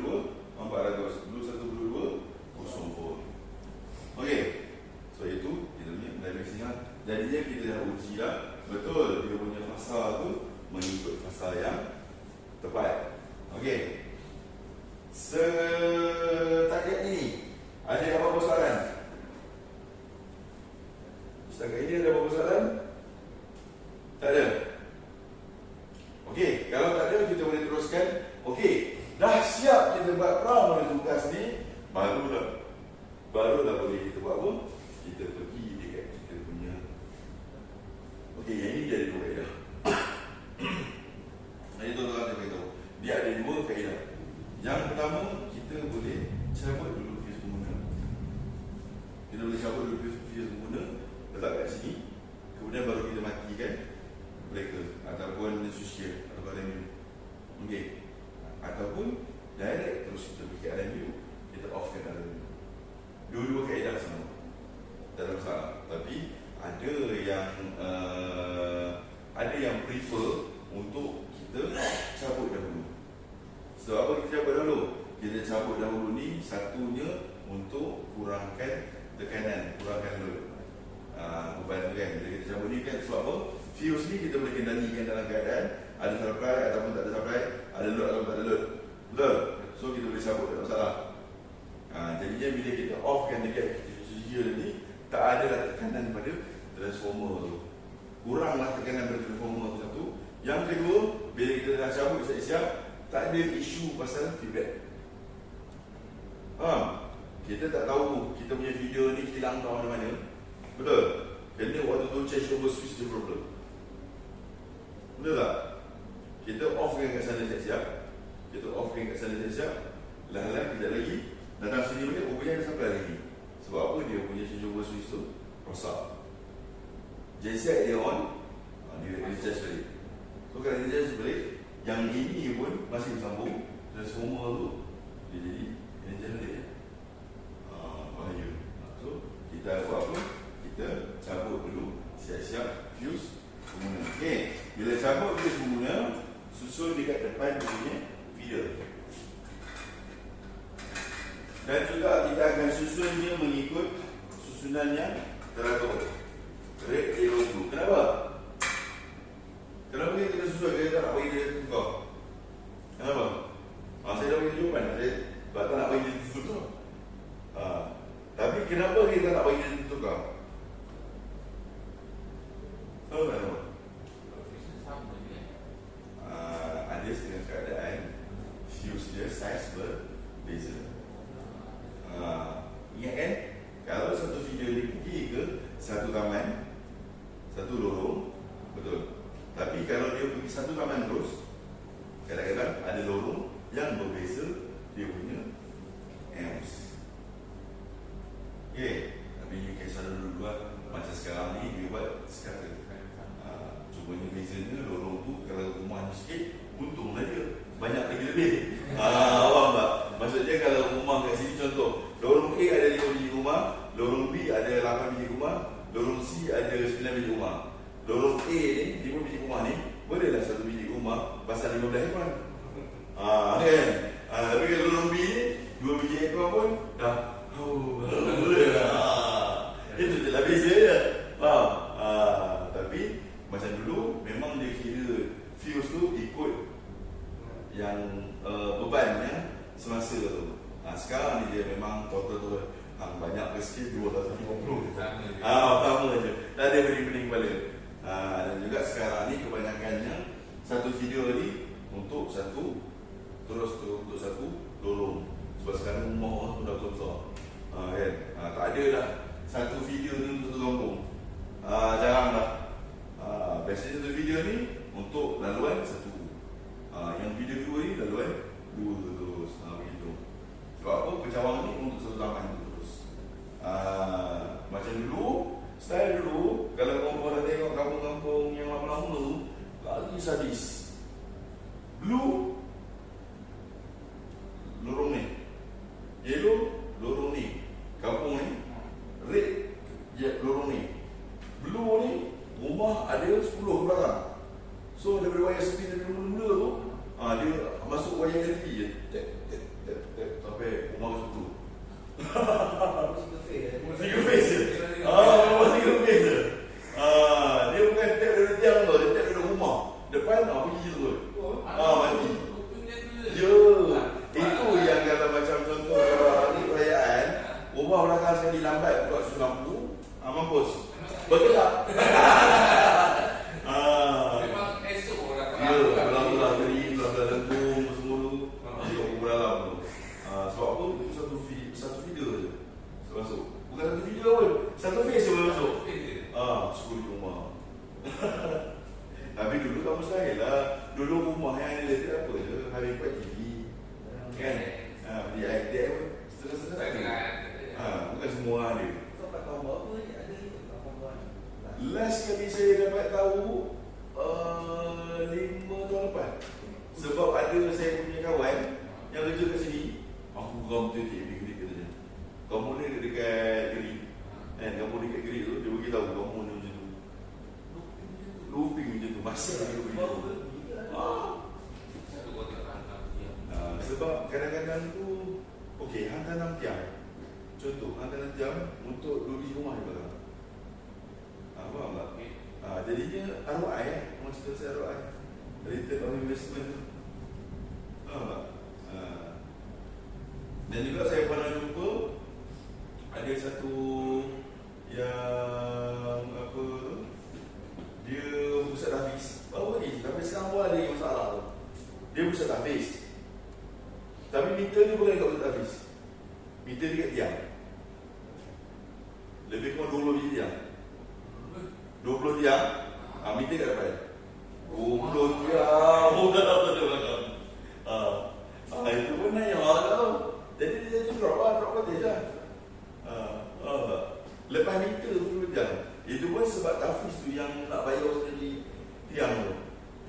S1: 2 400. Blue 1 blue 2 kosong volt. Okey. So itu kita punya dimensi lah. Jadinya kita dah uji lah betul dia punya fasa tu mengikut fasa yang tepat. Okey. Setakat ini ada apa-apa soalan? Setakat ini ada apa-apa soalan? Tak ada. Okey, kalau tak ada kita boleh teruskan. Okey, dah siap kita buat pramu tugas ni, barulah boleh kita buat apa? Kita pergi dekat kita punya. Okey, yang ini dia ada dua kaedah. Jadi tuan-tuan saya beritahu, dia ada dua kaedah. Yang pertama, kita boleh cabut dulu fuse pengguna. Kita boleh cabut dulu fuse pengguna, letak kat sini. Kemudian baru kita matikan breaker ataupun switchgear ataupun RMU. Okey. Ataupun direct terus kita pergi ke RMU, kita offkan RMU. Dua-dua kaedah sama. Tak ada masalah. Tapi ada yang prefer untuk kita cabut dahulu. Sebab apa kita cabut dahulu? Kita cabut dahulu ni satunya untuk kurangkan tekanan, kurangkan load. Beban tu kan. Bila kita cabut ni kan sebab apa? Fuse ni kita boleh kendalikan dalam keadaan ada supply ataupun tak ada supply, ada load ataupun tak ada load. Betul? So kita boleh cabut, tak ada masalah. Jadinya bila kita offkan dekat switchgear ni, tak ada lah tekanan pada transformer tu. Kuranglah tekanan pada transformer tu satu. Yang kedua, bila kita dah cabut siap-siap, tak ada isu pasal feedback. Kita tak tahu kita punya video ni kita hilang tahu mana-mana. Betul? Kena waktu tu change over switch the problem. Betul tak? Kita off kan kat sana siap-siap. Kita off kan kat sana siap-siap. Lahan-lahan kejap lagi datang sini balik, rupanya ada sampai lagi. Sebab apa dia punya change over switch tu rosak. Genset dia on, dia charge balik. So kalau dia charge balik, yang ini pun masih bersambung. Transformer tu dia jadi energy balik. Bahaya. So kita buat apa? Kita cabut dulu, siap-siap fuse pengguna. Okay, bila cabut fuse pengguna, susun dekat depan punya feeder. Dan juga kita akan susun dia mengikut susunan yang teratur. Rate 0 Kenapa? Kenapa kita susun? Kita tak nak bagi dia tukar. Kenapa? Saya dah bagi jawapan. Sebab tak nak bagi dia tukar. Tapi kenapa kita nak bagi dia tukar? Tahu tak kenapa? Ada setengah keadaan fuse dia size berbeza. Ingat kan? Kalau satu video ni pergi ke satu taman, satu lorong, betul. Tapi kalau dia pergi satu taman terus, kadang-kadang ada lorong yang berbeza dia punya amps. Okay, tapi you can selalu buat macam sekarang ni dia buat scatter. Cumanya bezanya lorong tu kalau rumah ni sikit, untunglah dia banyak lagi lebih. Faham tak? Maksudnya kalau rumah kat sini contoh, lorong A ada 5 biji rumah, lorong B ada 8 biji rumah, lorong C ada 9 biji rumah. Lorong A ni 5 biji rumah ni bolehlah 1 biji rumah pasal 15 ekor. Kan? Tapi kalau lorong B ni 2 biji ekor pun dah boleh lah. Itu je lah beza je. Faham? Tapi macam dulu memang dia kira fuse tu ikut yang bebannya semasa tu. Sekarang ni dia memang total tu banyak ke sikit 250. Sama je. Tak ada bening-bening kepala. Dan juga sekarang ni kebanyakannya satu video ni untuk satu terus tu untuk satu lorong. Sebab sekarang rumah orang tu dah besar. Kan? Tak ada dah satu video ni untuk satu kampung. Jarang dah. Biasanya satu video ni untuk laluan satu. Yang video kedua ni laluan dua terus. Begitu. Sebab apa? Pencawang ni untuk satu taman terus. Macam dulu, style dulu, kalau korang dah tengok kampung-kampung yang lama-lama tu, lagi sadis. Blue, lorong ni. Yellow, lorong ni. Kampung ni. Red, lorong ni. Blue ni, rumah ada 10 ke belakang. So daripada wayar sepi dari mula tu, dia masuk wayar LV je. Tap sampai rumah tu. Single phase je. Memang single phase je. Dia bukan tap dari tiang tu, dia tap dari rumah. Depan pergi je tu. Mati. Ya. Itu yang kalau macam contoh kalau hari perayaan, rumah belakang sekali lambat buat susu lampu, mampus. Betul tak?
S2: Memang esok orang
S1: belah-belah geri, belah-belah lengkung semua tu masih kat dalam tu. Sebab apa? Itu satu video je masuk. Bukan satu video pun, satu face je masuk. Suruh di rumah. Tapi dulu tak mustahil lah. Dulu rumah yang ada dia apa je, hari buat TV kan? Dia pun setengah-setengah. Bukan semua ada.
S3: Kau tak tahu berapa ni ada ni perempuan.
S1: Last kali saya dapat tahu 5 tahun lepas. Sebab ada saya punya kawan yang kerja kat sini. Aku geram betul dia katanya. Kamu ni dekat Geri. Kan kamu dekat Geri tu dia beritahu kamu ni macam tu. Looping macam tu. Masa dia beritahu. Sebab kadang-kadang tu okey, hantar 6 tiang. Contoh, hantar 6 tiang untuk 2 biji rumah di belakang. Faham tak? Jadinya ROI orang cerita saya ROI, return on investment tu. Faham tak? Dan juga saya pernah jumpa ada satu yang apa tu, dia pusat tahfiz baru ni, tapi sekarang pun ada yang masalah tu. Dia pusat tahfiz, tapi meter dia bukan kat pusat tahfiz. Meter dekat tiang. Lebih kurang 20 biji tiang. 20 tiang. Meter kat depan. 20 tiang. Oh, dah ada belakang. Itu pun yang awak tahu. Jadi dia drop kata je. Lepas meter 20 tiang. Itu pun sebab Tafiz tu yang nak bayar sendiri tiang tu.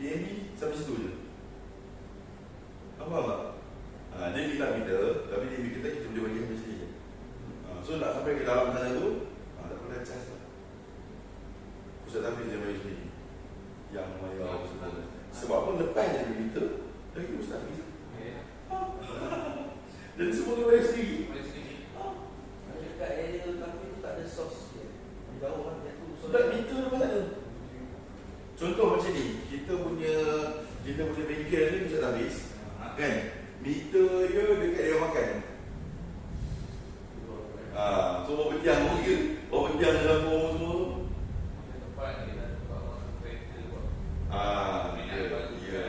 S1: TNB sampai situ je. Faham tak? Dia minta meter, tapi dia kata kita boleh bagi sampai sini je. So nak sampai ke dalam sana tu, tak boleh charge lah. Pusat Tafiz dia bayar sendiri. Yang bayar semua. Sebab pun lepas dia meter, lagi Pusat Tafiz. Dan semua dia bayar sendiri.
S3: Dekat area kafe tu tak ada sos dia. Di bawah dia tu
S1: Sebab meter lepas sana. Contoh macam ni, kita punya bengkel ni Pusat Tafiz. Kan? Meter dia dekat dia makan. So bawa bertiang pun ke? Bawa bertiang dalam bawah semua tu. Ya.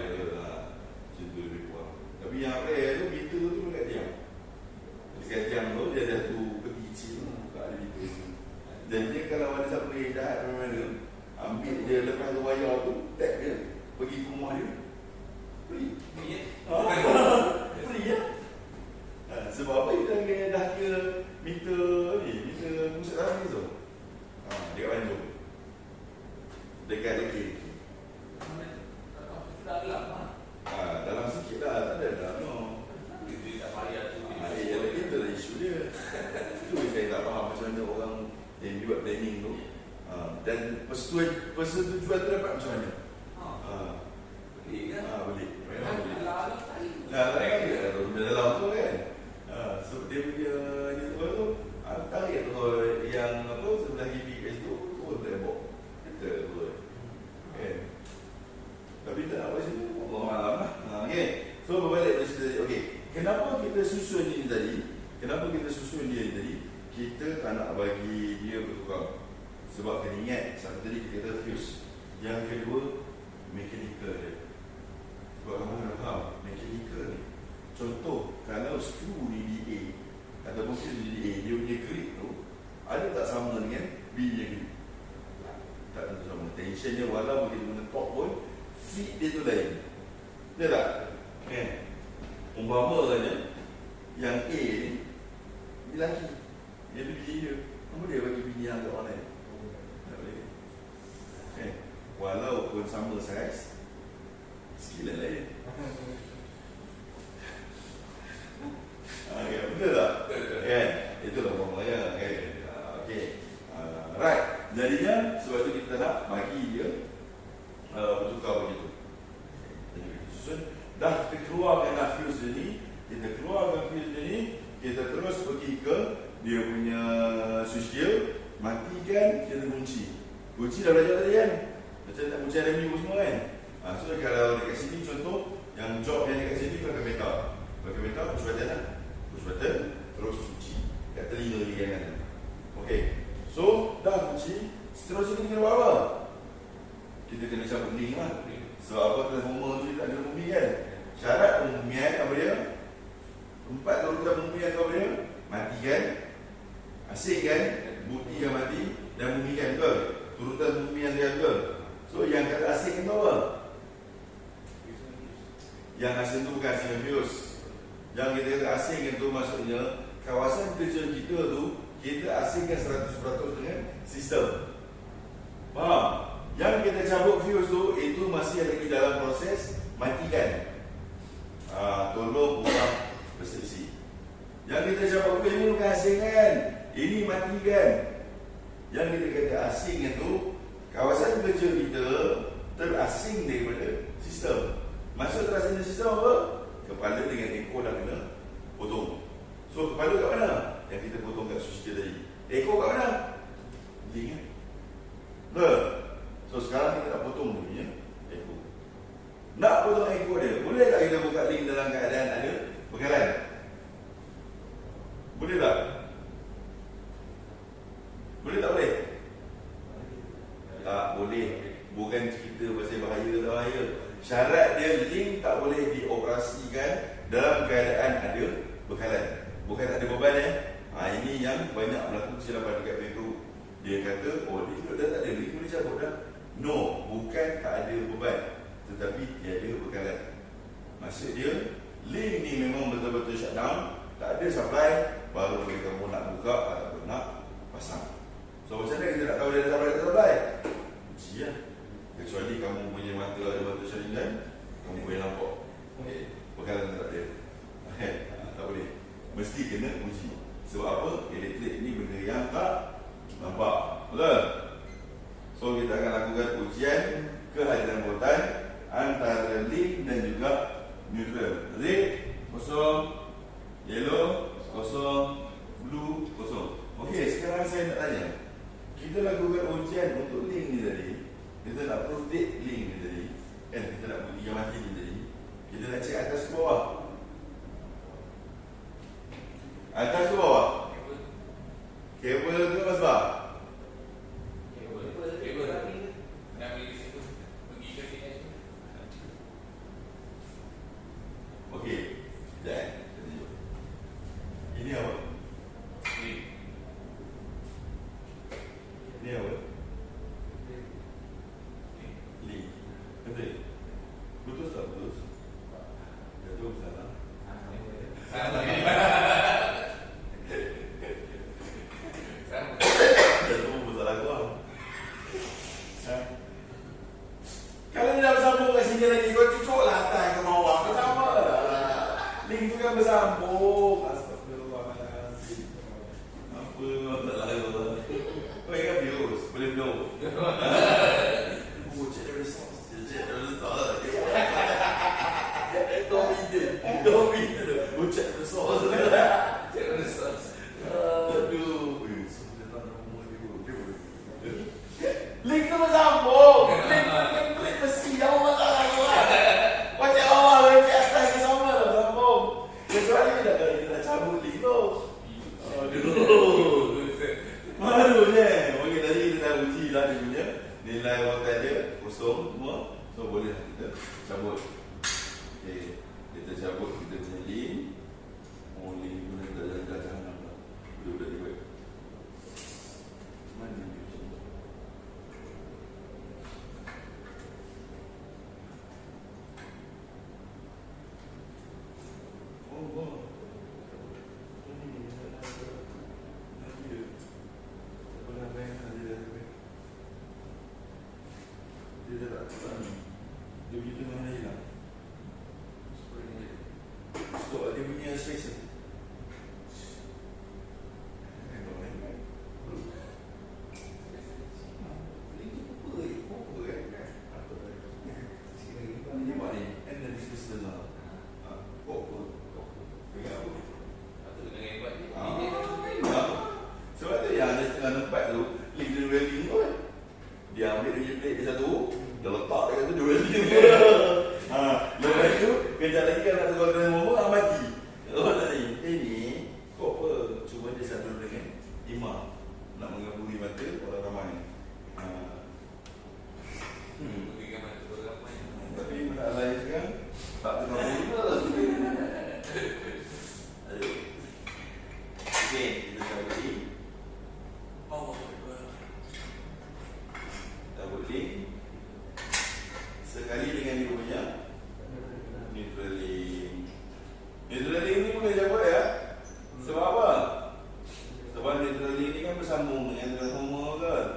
S1: Macam tu lebih kurang. Tapi yang rare tu, meter tu dekat tiang. Dekat tiang tu, dia ada tu peti kecil. Tak ada meter tu. Jadi kalau ada siapa yang jahat mana-mana, ambil dia lepas tu wayar tu, tag dia, pergi ke rumah dia. Beli. Beli ya. Sebab apa kita dah ke meter Pusat Tafiz tu. Dekat Bandung. Dekat lagi. Dalam sikit lah, tak ada dah. Itu lah isu dia. Itu saya tak faham macam mana orang yang buat planning tu. Dan persetujuan tu dapat macam mana? Beli. Dalam tu kan. So dia punya tu tarik tu yang apa sebelah GPS tu tembok. Kita tu. Kan. Tapi tak nak buat situ. Allah malam lah. Okay. So berbalik dari situ. Okay. Kenapa kita susun ini tadi? Kita tak nak bagi dia bertukar. Sebab kena ingat, satu tadi kita kata fuse. Yang kedua, mechanical dia. Sebab kamu kena faham, mechanical ni. Contoh, kalau skru ni di A, ataupun fuse di A, dia punya grip tu, ada tak sama dengan B punya grip? Tak tentu sama. Tension dia walaupun kita guna top pun, fit dia tu lain. Betul tak? Kan? Umpamanya, yang A ni, dia lelaki. Dia ada bini dia. Kamu dia bagi bini yang agak online. Tak boleh. Okay. Walaupun sama saiz, skill lain. Okay, betul tak? Kan? Itulah umpamanya. Okay. Right. Jadinya, sebab itu kita nak bagi dia bertukar begitu. Susun. Dah kita keluarkan fuse ni, kita terus pergi ke dia punya switch gear, matikan, kita kunci. Kunci dah belajar tadi kan? Macam nak kunci RMU semua kan? So kalau dekat sini contoh, yang job yang dekat sini pakai metal, push button lah. Push button, terus kunci. Kat telinga ni kan? Okay. So, dah kunci, seterusnya kita kena buat apa? Kita kena cabut link lah. Sebab apa transformer tu tak ada bumi kan? Syarat pembumian apa dia? 4 urutan pembumian apa dia? Matikan, asingkan, bukti yang mati dan bumikan, betul? Turutan pembumian dia, betul? So yang kata asing itu apa? Yang asing itu bukan asing fuse. Yang kita kata asing itu maksudnya kawasan kerja kita tu kita asingkan 100% dengan sistem. Faham? Yang kita cabut fuse tu itu masih lagi dalam proses matikan. Tolong ubah persepsi. Yang kita cabut fuse ini bukan asingkan, ini matikan. Yang kita kata asing itu kawasan kerja kita terasing daripada sistem. Maksud terasing dari sistem apa? Kepala dengan ekor dah kena potong. So kepala kat mana? Yang kita potong kat switch dia tadi. Ekor kat mana? Link kan? Betul? So sekarang kita nak potong dia punya ekor. Nak potong ekor dia, boleh tak kita buka link dalam keadaan ada bekalan? Boleh tak? Boleh tak boleh? Tak boleh. Bukan cerita pasal bahaya tak bahaya. Syarat dia link tak boleh dioperasikan dalam keadaan ada bekalan. Bukan tak ada beban ini yang banyak berlaku kesilapan dekat paper. Dia kata, oh dia dah tak ada, dia boleh cabut dah. No, bukan tak ada beban, tetapi tiada bekalan. Maksud dia, link ni memang betul-betul shutdown, tak ada supply, baru boleh kamu nak buka ataupun nak pasang. So macam mana kita nak tahu dia ada supply tak supply? Uji lah. Kecuali kamu punya mata ada mata syaringan, kamu boleh nampak bekalan tak ada. Tak boleh. Mesti kena uji. Sebab apa? Elektrik ni benda yang tak nampak. Betul? So kita akan lakukan ujian kehadiran voltan antara link dan juga neutral. Red, kosong. Yellow, kosong. Blue, kosong. Okey, sekarang saya nak tanya. Kita lakukan ujian untuk link ni tadi. Kita nak protect link ni tadi. Kita nak bukti yang mati ni tadi. Kita nak cek atas ke bawah. Atas ke bawah? Kabel ke Masbah?
S2: Kabel. Nak pergi situ. Pergi ke sini.
S1: Okey. Sekejap Ini apa? Ini apa? Link. Betul? Putus tak putus? Jatuh salah.
S2: Salah.
S1: Jatuh pun salah kau. Kalau dia dah bersambung kat sini lagi, kau cucuk lah atas ke bawah. Kau sama lah. Link tu kan bersambung. Astagfirullahaladzim. Apa masalah kau? Kau ingat virus? Boleh blow. Cek dia resource. Cek dia resource. Dominate tu. Cek resource.
S2: Cek resource.
S1: Aduh. Dia tak nak ngomong lagi. Link tu bersambung. Link besi. Jangan masalah kau. Macam awal, macam atas ke sama lah bersambung. Kecuali kita dah cabut link tu. Aduh. Malunya. Okey, tadi kita dah uji lah dia punya nilai voltage dia kosong semua. So boleh kita cabut. Okey, kita cabut kita punya link. Oh, link guna tak jalan-jalan lah. Budak-budak dia buat. Mana dia macam tu? Oh. Dia tak tahu. Dia begitu mana hilang. So dia punya spacer. Sebab tu yang ada setengah tempat tu link dia welding tu kan. Dia ambil dia plate dia satu, dia letak dia kata dia welding. Lepas tu kejap lagi kan nak tukar transformer mati. Oh tadi ini kau apa? Cuma dia satu dengan imam nak mengaburi mata orang ramai. Tapi masalah dia sekarang tak tukar pun. Okey, kita cabut link. Cabut link. Sekali dengan dia punya neutral link. Neutral link ni boleh cabut ya. Sebab apa? Sebab neutral link ni kan bersambung dengan transformer kan.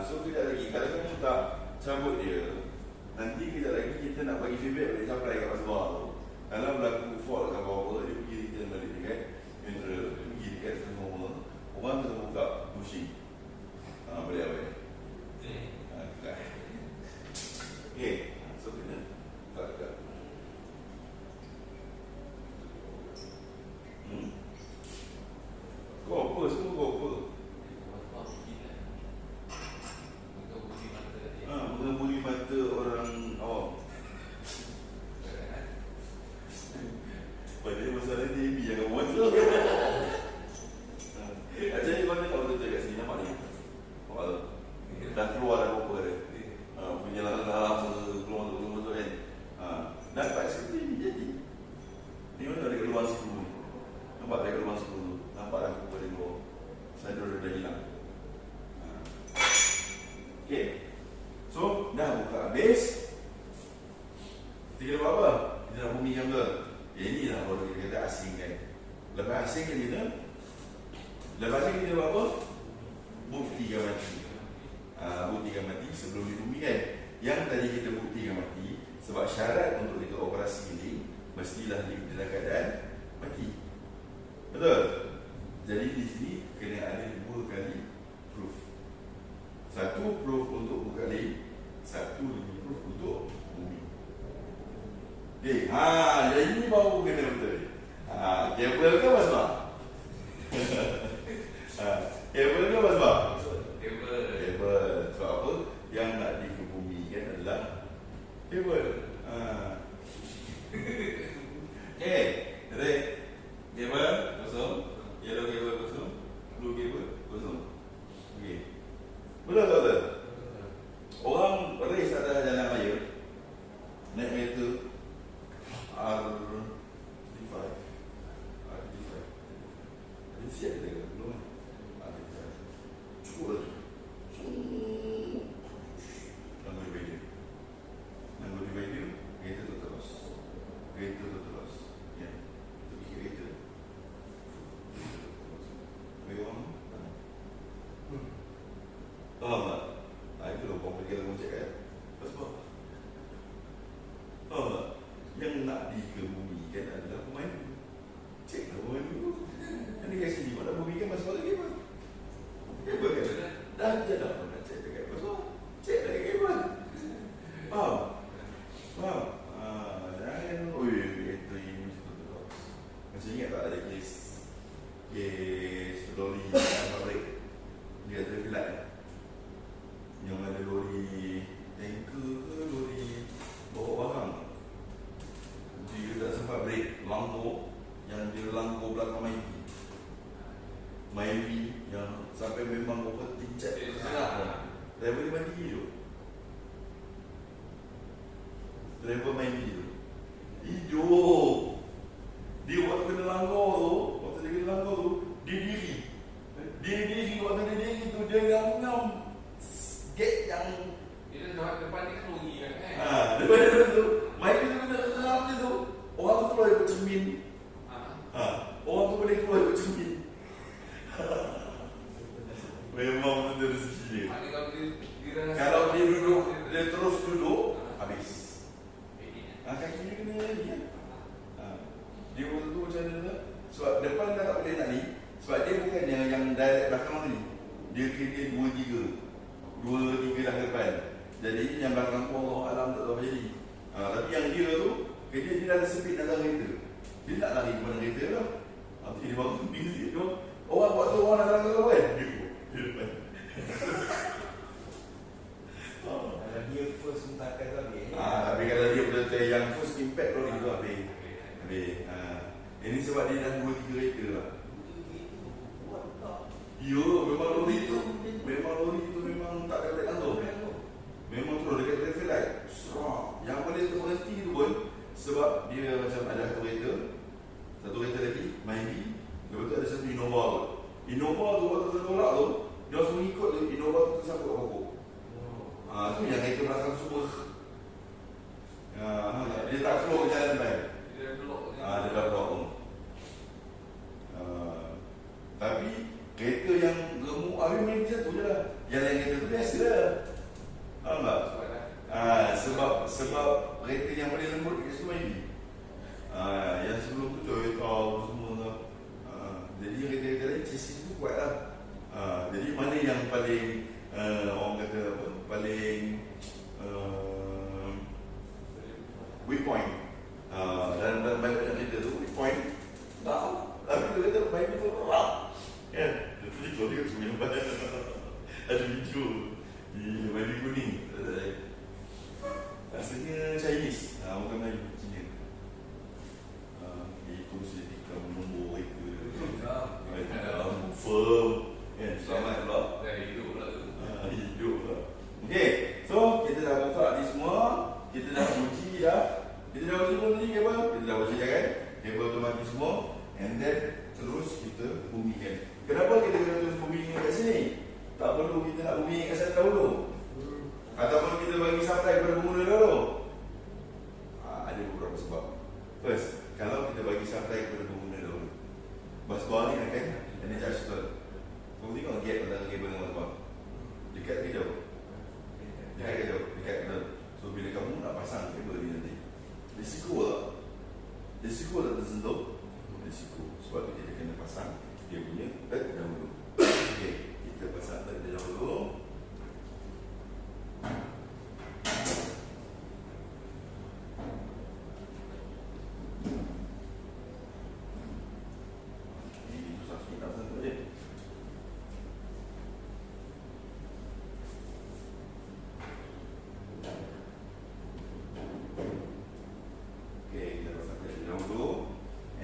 S1: So kejap lagi kalau kamu tak cabut dia, nanti kejap lagi kita nak bagi feedback balik supply kat Masbah tu. Kalau berlaku fault kat bawah, dia pergi return balik dekat neutral, dia pergi dekat transformer. Orang tu buka bushing. Boleh apa? Okay, so kena buka dekat. Kau apa? Semua kau apa? Mengemudi mata orang awam. Padahal masalah TV yang buat tu. Jadi kau ni kalau betul kat sini nampak ni. Dah keluar dah apa dia. Punya lama keluar habis kita buat apa? Kita nak bumikan betul. Ini lah baru kita kata asingkan. Lepas asingkan kita, lepas asing kita buat apa? Buktikan mati. Buktikan mati sebelum dibumikan. Yang tadi kita buktikan mati, sebab syarat untuk kita operasi ini mestilah di dalam keadaan mati. Betul? Jadi di sini kena ada 2 kali proof. Satu proof untuk buka link, satu lagi proof untuk bumi. Okay, jadi ini baru kena betul. Kabel ke Mas Mak? Kabel ke Mas Mak? Kabel. Sebab apa? Yang nak dikebumikan adalah kabel. Okay, jadi kabel kosong, yellow kabel kosong, blue kabel kosong. Okay, betul tak betul? Orang race atas jalan raya naik kereta R35. Ada siap kita ke? Belum. R35. Cukup lah tu. Nanggut divider. Nanggut divider, kereta tu terus. Kereta tu terus. Ya. Itu bikin kereta. Bagi orang. Faham tak? Itu lah komplika dalam cakap. Sebab faham tak? Yang nak dikebumikan adalah pemain. Cek lah pemain dulu. Nanti kat sini mana bumikan masalah lagi apa? Apa kan? Dah je dah nak cek dekat pasal. Cek lagi kabel. Faham? Faham? Jangan itu ini terus. Masih ingat tak ada kes lori pabrik dia terfilat. Yang ada lori tanker ke lori bawa barang. Dia tak sempat break, langkau yang dia langkau belakang Myvi yang sampai memang overtincap driver dia mati tu. Driver Myvi tu hidup. Dia waktu kena langkau tu, waktu dia kena langkau tu, dia diri waktu dia diri tu, dia ngam-ngam gate yang
S2: depan ni kan rugi kan?
S1: Depan dia tu Myvi tu kena ngam dia tu. Orang tu keluar ikut cermin. Orang tu boleh keluar ikut cermin. Memang benda rezeki dia. Kalau dia duduk, dia terus duduk, habis. Kaki dia kena lagi kan? Dia waktu tu macam mana? Sebab depan dah tak boleh nak ni. Sebab dia bukannya yang direct belakang ni. Dia kena 2-3 dah ke depan. Jadi yang belakang pun Allah Alam tak tahu apa jadi. Tapi yang dia tu, dia dah tersepit dalam kereta. Dia tak lari ke mana kereta lah. Nanti dia bangun dia tu. Orang waktu orang nak dalam kereta kan? Dia depan.
S3: Kalau dia first hentakan tu habis.
S1: Tapi kalau dia betul-betul yang first impact tu dia tu habis. Ini sebab dia dah 2-3 kereta lah. Ya, memang lori tu memang tak ada break langsung. Memang terus dekat traffic light. Yang boleh terhenti tu pun sebab dia macam ada satu kereta lagi Myvi. Lepas tu ada satu Innova tu. Innova tu waktu tertolak tu, dia langsung ikut tu, Innova tu tersangkut kat pokok. Tu yang kereta belakang semua. Dia tak keluar ke jalan baik. Dia dah blok tu. Tapi kereta yang gemuk habis Myvi satu je lah. Yang lain kereta tu biasa lah. Faham tak? Sebab kereta yang boleh lembut dekat situ Myvi. Yang sebelum tu Toyota semua tu. Jadi kereta-kereta lain chassis tu kuat lah. Jadi mana yang paling orang kata apa? Paling weak point. Dan banyak kereta tu weak point. Tapi dia kata Myvi tu rak. Kan? Dia keluar dia kat sembilan badan. Ada video di Myvi kuning. Rasanya Chinese, bukan Melayu, Cina. Itu mesti tikam nombor itu. Firm. Kan? Selamat Allah.
S2: Hidup lah tu.
S1: Hidup lah. Okay, so kita dah buka ni semua. Kita dah uji dah. Kita dah uji pun tadi kabel. Kita dah uji dah kan? Kabel tu mati semua. And then terus kita bumikan. Kenapa kita kena terus bumikan kat sini? Tak perlu kita nak bumikan kat sana dahulu. Ataupun kita bagi supply kepada pengguna dulu. Ada beberapa sebab. First, kalau kita bagi supply kepada pengguna dulu, bus bar ni akan energy shuttle. Kau tengok gap antara kabel dengan bus bar. Dekat ke jauh? Dekat ke jauh? Dekat ke jauh. So bila kamu nak pasang kabel ni nanti, risiko tak? Risiko tak tersentuh? Risiko. Sebab tu kita kena pasang dia punya dahulu. Okey, kita pasang dahulu.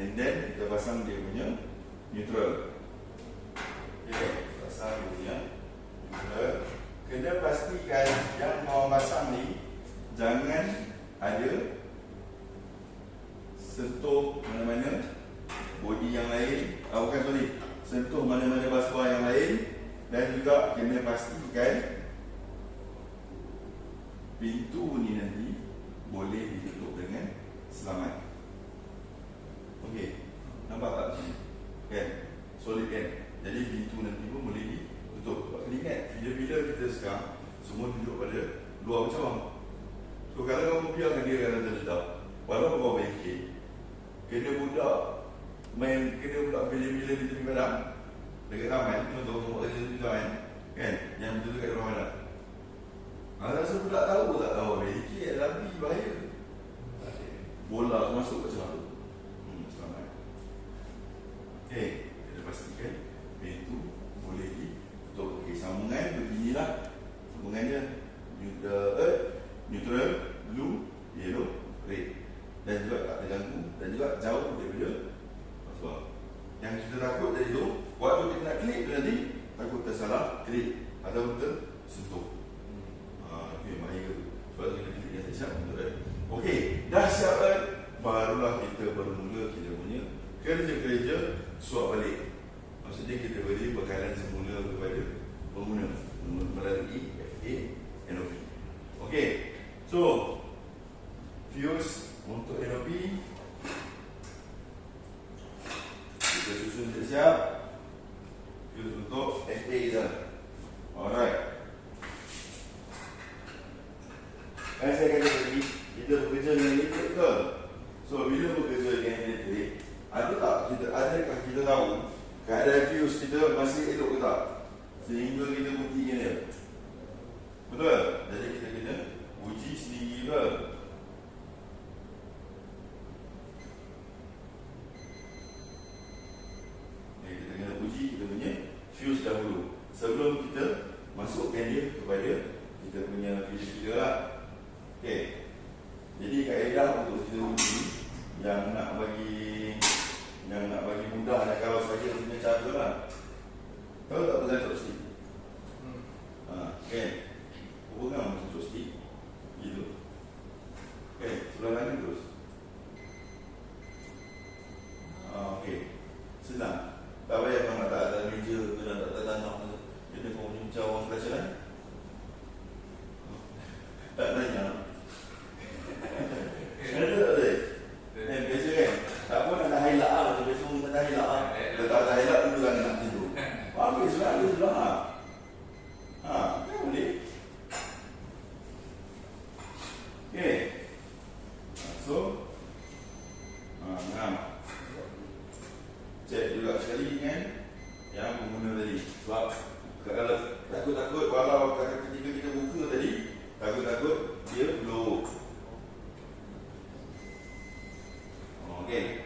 S1: And then kita pasang dia punya neutral. Okay, pasang dia punya neutral. Kena pastikan yang mau pasang ni jangan ada sentuh mana-mana body yang lain. Bukan, sorry, sentuh mana-mana basuh yang lain. Dan juga kena pastikan pintu ni nanti boleh ditutup dengan selamat. Okey, nampak tak sini? Kan? Solid kan? Jadi pintu nanti pun boleh ditutup. Sebab kena ingat, feeder-feeder kita sekarang semua duduk pada luar bercawang. So kalau kamu biarkan dia dalam terdedah, walaupun kau bengkel, kena budak bila-bila di tepi padang dekat taman, contoh kamu kerja tepi taman, kan? Yang betul dekat rumah padang. Rasa budak tahu tak tahu bengkel tapi bahaya. Bola masuk ke celah tu. Okay, kita pastikan pintu boleh ditutup. Okay, sambungan beginilah. Sambungannya neutral, blue, yellow, red. Dan juga tak terganggu dan juga jauh daripada sebab yang kita takut dari tu, waktu kita nak klik tu nanti takut tersalah klik atau tersentuh. Itu yang bahaya tu. Sebab kita klik yang siap untuk red. Okay, dah siap kan? Barulah kita bermula kita punya kerja-kerja suap balik. Maksudnya kita beri bekalan semula kepada pengguna melalui FA NOP. Okey. So fuse untuk NOP kita susun siap. Fuse untuk FA dah. Alright. Kan saya kata tadi kita bekerja dengan elektrik betul. So bila bekerja dengan elektrik, adakah kita tahu keadaan fuse kita masih elok ke tak? Sehingga kita buktikan dia. Betul? Jadi kita kena uji sendiri juga. Kita kena uji kita punya fuse dahulu sebelum kita masukkan dia kepada kita punya fuse lah. Okay. Jadi kaedah untuk kita uji yang nak bagi mudah dan kalau saja punya cara lah. Tahu tak pegang joystick? Okay. Pegang macam joystick gitu. Okay, sebelah kanan terus. Okay. Senang. Tak payah kau nak tak ada meja ke dan tak ada tanah ke. Jadi kau macam orang sebelah jalan. Tak tanya. Ada tak ada? Biasa kan? Tak pun nak highlight lah. Macam biasa orang nak highlight lah. Letak ada highlight dulu kan nak tidur. Habis lah, habis lah. Kan boleh. Okay. So cek juga sekali dengan yang pengguna tadi. Sebab kalau takut-takut walau ketika kita buka tadi, takut-takut dia blow. Okay.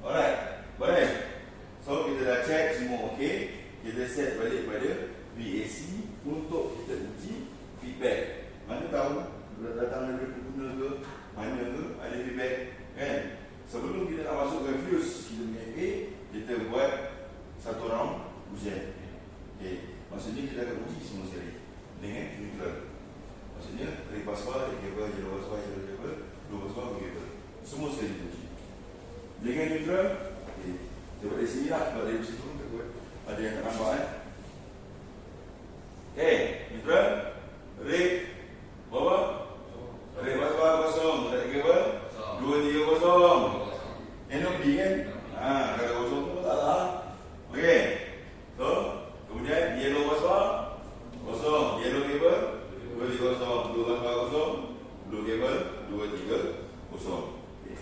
S1: Alright. Boleh. So kita dah check semua okey. Kita set balik pada VAC untuk kita uji feedback. Mana tahu datang dari pengguna ke, mana ke ada feedback kan. Sebelum kita nak masukkan fuse kita punya FA, kita buat satu round ujian. Okay. Maksudnya kita akan uji semua sekali dengan neutral. Maksudnya dari busbar, dari kabel, yellow busbar, yellow kabel, blue busbar, blue kabel. Semua sekali kita uji dengan neutral. Okay. Kita buat dari sini lah. Sebab dari situ ada yang tak nampak Okay, neutral. blue kabel 230. Okay.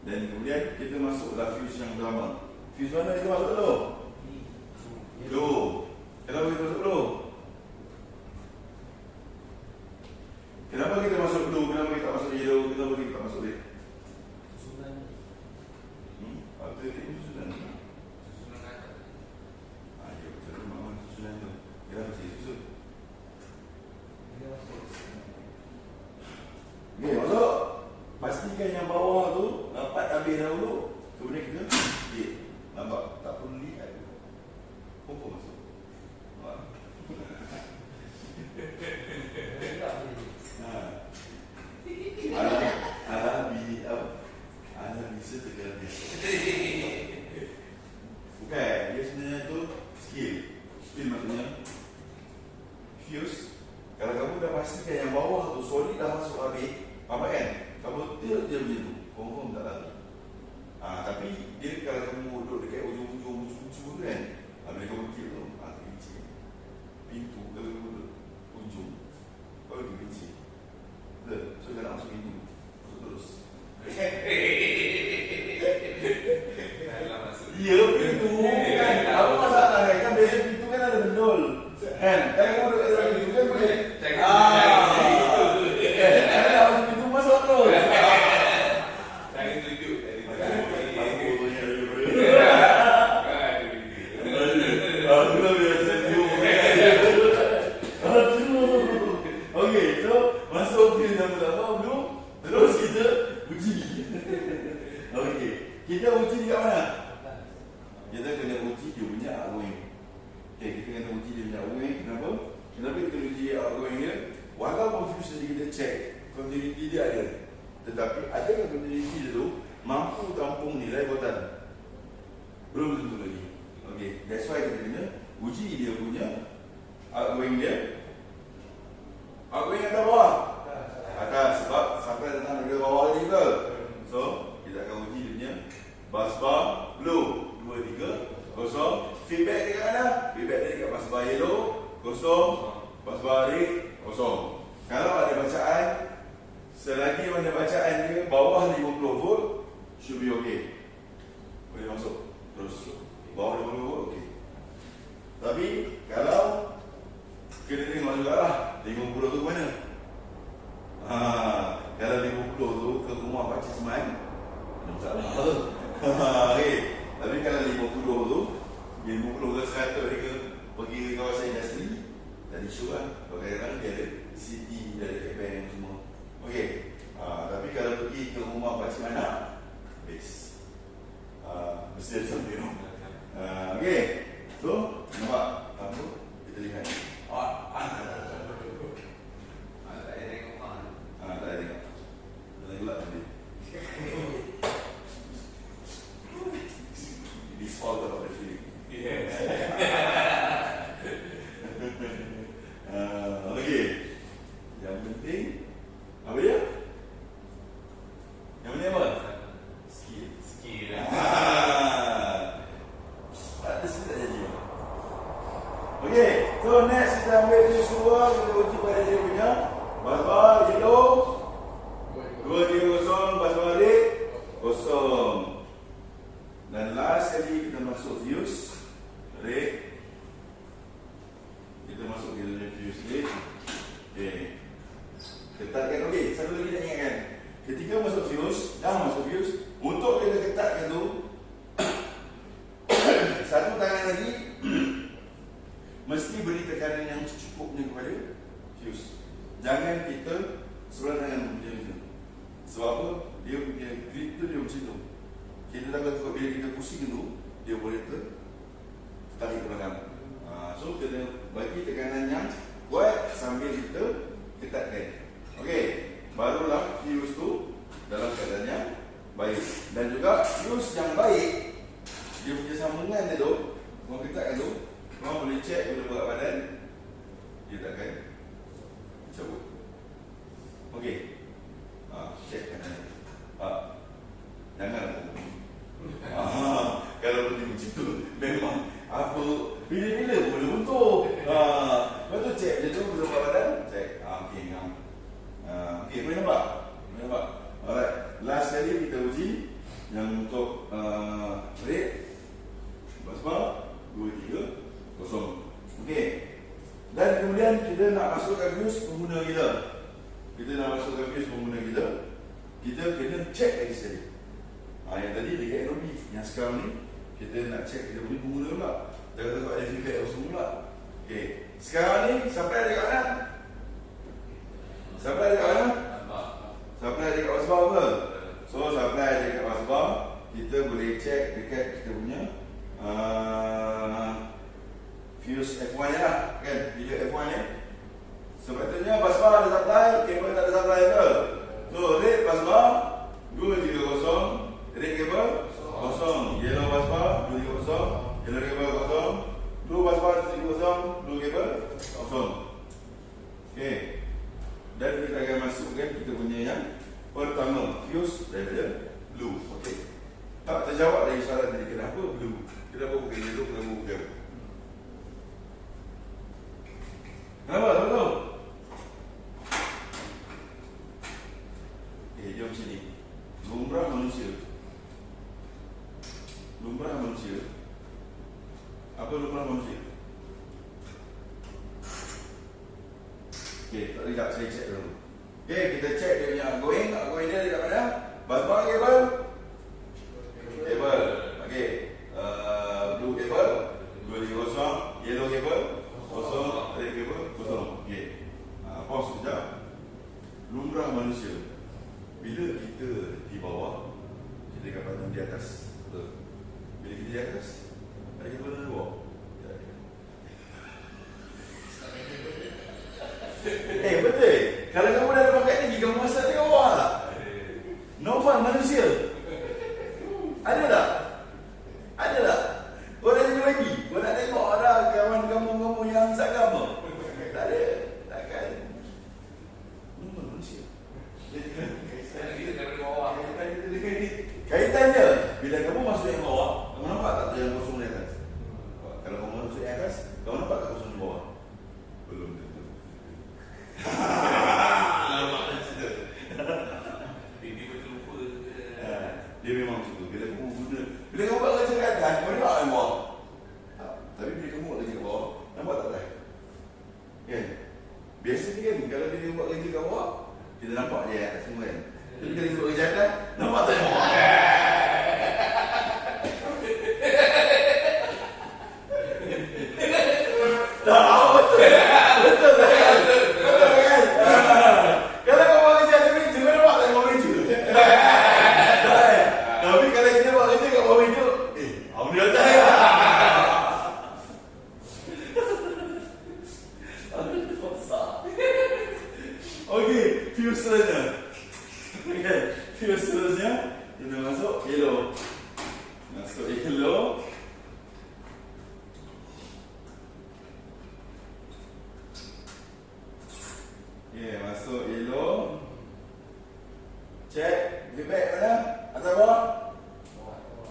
S1: Dan kemudian kita masuklah fuse yang pertama. Fuse mana kita masuk dulu? Blue. Kenapa kita masuk blue? Kenapa kita masuk blue? Kenapa kita masuk yellow? Kenapa kita tak masuk red?
S3: Susunan.
S1: Apa ini susunan?
S2: Susunan kata.
S1: Ya betul, memang susunan tu. Kenapa saya susun?
S3: Dia masuk.
S1: Okay, masuk. Pastikan yang bawah tu dapat habis dahulu. Kemudian kita lihat. Nampak? Tak perlu lihat. Confirm masuk. Anak bisa tegak dia. Bukan, dia sebenarnya tu skill. Skill maksudnya fuse. Kalau kamu dah pastikan yang bawah tu solid dah masuk habis, apa kan? Kamu tilt dia macam tu, confirm tak lari. Tapi dia kalau kamu duduk dekat ujung tu kan, bila kamu tilt tu, terpincin. Pintu kalau kamu duduk ujung, baru terpincin. Betul? So jangan masuk pintu, masuk terus. Ya, pintu kan. Apa masalah kan? Kan biasa pintu kan ada bendol. Kan? Kalau kamu duduk dalam pintu kan boleh. Kalau masuk pintu masuk terus.
S2: Saya tunjuk.
S1: Aku dah biasa tunjuk. Okey, so masuk fuse yang pertama dulu. Terus kita uji. Okey, kita uji dekat mana? Kita kena uji dia punya outgoing. Okay, kita kena uji dia punya outgoing. Kenapa? Kenapa kita uji outgoing dia? Walaupun fuse tadi kita check, continuity dia ada. Tetapi adakah continuity dia tu mampu tampung nilai voltan? Belum tentu lagi. Okay, that's why kita kena uji dia punya outgoing dia. Outgoing atas bawah? Atas, sebab sampai datang ke bawah tadi ke? So, kita akan uji dia punya bus bar blue 230. Feedback dekat mana? Feedback dia dekat bus bar yellow kosong, bus bar red kosong. Kalau ada bacaan, selagi mana bacaan dia bawah 50 volt, should be okay. Boleh masuk terus. Bawah 50 volt, okay. Tapi kalau kena tengok juga lah 50 tu mana? Kalau 50 tu ke rumah Pakcik Seman, tak masalah. Okay. Tapi kalau 50 tu 50 ke 100 dia ke pergi ke kawasan industri, tak isu lah. Kadang-kadang dia ada city, dia ada bank semua. Okay. Tapi kalau pergi ke rumah Pakcik mana, best. Mesti ada something. Okay. So, nampak apa? Kita lihat. Tak ada tengok. Tak ada gelap tadi. This all about the feeling. Okay. Yang penting apa dia? Yang penting apa? Skill. Ada sikit tak jadi. Okay. So next kita ambil fuse keluar, kita uji pada dia punya bus bar yellow 230, bus bar red kosong. Dan last kali kita masuk fuse red. Kita masuk fuse red. Okay. Ketatkan. Okay, satu lagi nak ingatkan. Ketika masuk fuse, untuk kita ketatkan tu satu tangan lagi mesti beri tekanan yang secukupnya kepada fuse. Jangan kita sebelah tangan macam tu. Sebab apa? Dia punya grip tu dia macam tu. Kita takut bila kita pusing tu, dia boleh tertarik ke belakang. So kita bagi tekanan yang kuat sambil kita ketatkan. Okey, barulah fuse tu dalam keadaan yang baik. Dan juga fuse yang baik, dia punya sambungan dia tu, orang ketatkan tu, orang boleh check bila berat badan, dia takkan cabut. Okey, check kanan. Jangan kalau pergi macam tu Okey, boleh nampak? Boleh nampak? Alright, last kali kita uji yang untuk rate basbar 230. Okey. Dan kemudian kita nak masukkan fuse pengguna kita. Kita kena check lagi sekali. Yang tadi dekat NOB, yang sekarang ni kita nak check kita punya pengguna pula. Kita tengok ada feedback apa semua pula. Okey. Sekarang ni supply dekat mana? Supply dekat mana? Supply dekat basbar apa? So supply dekat basbar, kita boleh check dekat kita punya fuse F1 nya lah, kan? Bila F1 ni sepatutnya basbar ada supply, kabel tak ada supply ke? So rate basbar 230, rate kabel kosong. Yellow basbar 230, yellow kabel kosong. Blue basbar 230, blue kabel kosong. Okey. Dan kita akan masukkan kita punya yang pertama, fuse daripada blue. Okey. Tak terjawab lagi soalan tadi, kenapa blue? Kenapa bukan yellow, kenapa bukan? Kenapa? Tak tahu. Dia macam ni. Lumrah manusia. Apa lumrah manusia? Okey, tak sekejap saya check dulu. Okey, kita check dia punya outgoing dia dekat mana? Basbar kabel. Okey. Blue kabel 230, yellow kabel kosong, red kabel kosong. Okey. Pause sekejap. Lumrah manusia. Bila kita di bawah, kita dekat badan di atas. Betul. Bila kita di atas, ada kabel di bawah. Betul. Kalau kamu dah ada pakai tinggi, kamu rasa tengok bawah tak? Normal manusia. Ada tak? Kau dah jadi lagi. Kau nak tengok ada kawan kamu yang seagama. Tak ada. Takkan. Normal manusia.
S2: Kita dari bawah.
S1: Kaitannya, bila kamu masuk yang bawah, kamu nampak tak yang kosong di atas? Kalau kamu masuk yang atas, kamu nampak tak kosong di bawah? Belum tentu.
S2: Ini betul lupa.
S1: Dia memang macam tu. Bila kamu buat kerja kat atas, kamu nampak yang bawah. Tapi bila kamu buat kerja kat bawah, nampak tak tak? Kan? Biasanya kan, kalau dia buat kerja kat bawah, kita nampak dia atas semua kan? Tapi kalau dia buat kerja atas, nampak tak yang bawah? Betul kan? Kalau kau buat kerja atas meja, kau nampak tak yang bawah meja? Tapi kalau kita buat kerja kat bawah meja, apa dia atas kan? Okey, fuse seterusnya kita masuk yellow. Okey, masuk yellow. Check feedback mana? Atas bawah?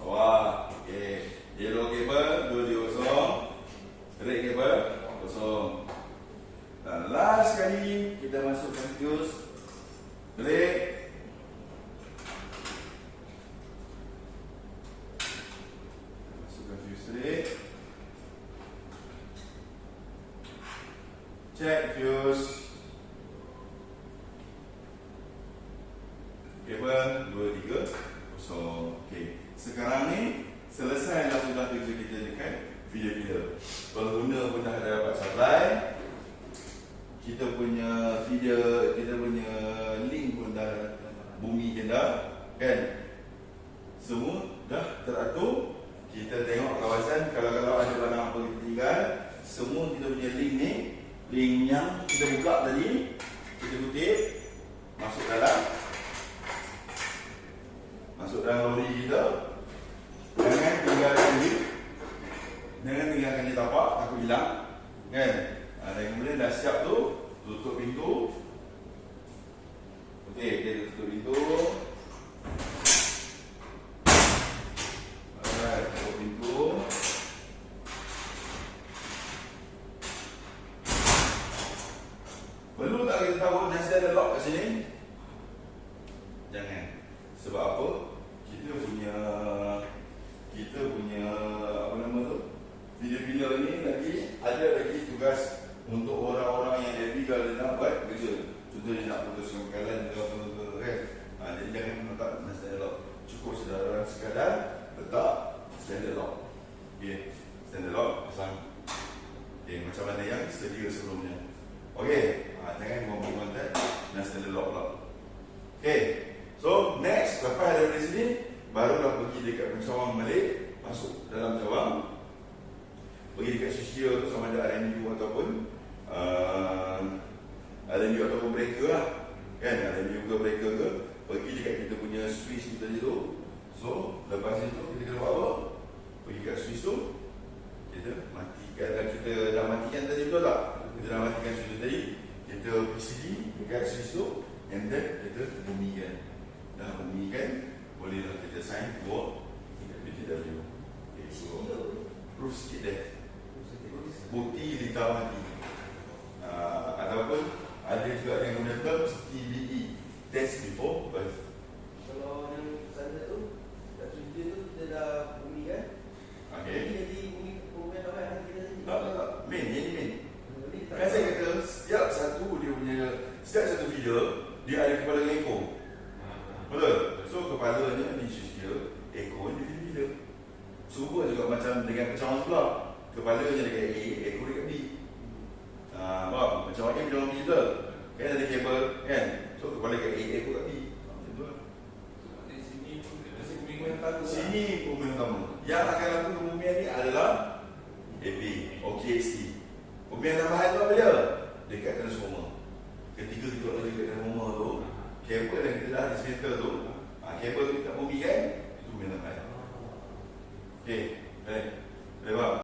S1: Bawah. Okey, yellow kabel 230, red kabel kosong. Dan last sekali kita masukkan fuse red. Masukkan fuse red. Check fuse kabel 230. Okey. Sekarang ni selesailah sudah kerja kita dekat feeder. Pengguna pun dah dapat supply. Kita punya feeder, kita punya link pun dah bumi dah, kan? Semua dah teratur. Kita tengok kawasan, kalau ada barang apa kita tinggal, semua kita punya link ni, link yang kita buka tadi, kita kutip, masuk dalam lori kita. Jangan tinggalkan di tapak, takut hilang, kan? Dan kemudian dah siap tu, tutup pintu. Okey, kita tutup pintu. Alright, tutup pintu. Perlu tak kita tahu nasi ada lock kat sini? Jangan. Sebab apa? Kita punya apa nama tu? Video-video ni ada lagi tugas untuk orang-orang yang illegal dia nak buat kerja. Contoh dia nak putuskan bekalan ke apa-apa kan. Jadi jangan letak standard lock. Cukup saudara sekadar letak standard lock. Okay, standard lock pasang. Okay, macam mana yang sedia sebelumnya. Okay, jangan buang kontak dan standard lock pula. Okay, so next lepas daripada sini barulah pergi dekat pencawang balik, masuk dalam cawang, pergi dekat switchgear tu sama ada RMU ataupun RMU ataupun breaker lah kan, RMU ke breaker ke, pergi dekat kita punya switch tu tadi tu. So lepas itu kita kena buat apa? Pergi kat switch tu, kita matikan. Kita dah matikan tadi, betul tak? Kita dah matikan switch tu tadi, kita PCD dekat switch tu, and then kita bumikan. Dah bumikan, bolehlah kita sign buat BTW. Okay, so proof sikit deh, bukti lintah mati. Ataupun ada juga yang guna term TBE, test before birth.
S3: Kalau yang standard tu, kat Twitter tu kita dah bumi kan?
S1: Okay.
S3: Jadi bumi pemain apa yang kita tadi?
S1: Tak. Main, ini main. Kan saya kata setiap satu video dia ada kepala dengan ekor. Betul? So kepalanya di switchgear, ekornya di video. Cuba juga macam dengan pecahan sebelah. Kepalanya dekat A, ekor dekat B. Faham? Macam A macam B betul? Kan ada kabel kan? So kepala dekat A, ekor dekat B. Macam tu lah. Sini pemain utama. Yang akan lakukan kebumian ni adalah AP, OKST. Kebumian tambahan tu apa dia? Dekat transformer. Ketika kita ada dekat transformer tu, kabel yang kita dah dismantle tu, kabel tu kita bumi kan, itu pemain tambahan. Okay, baik. Baik, faham?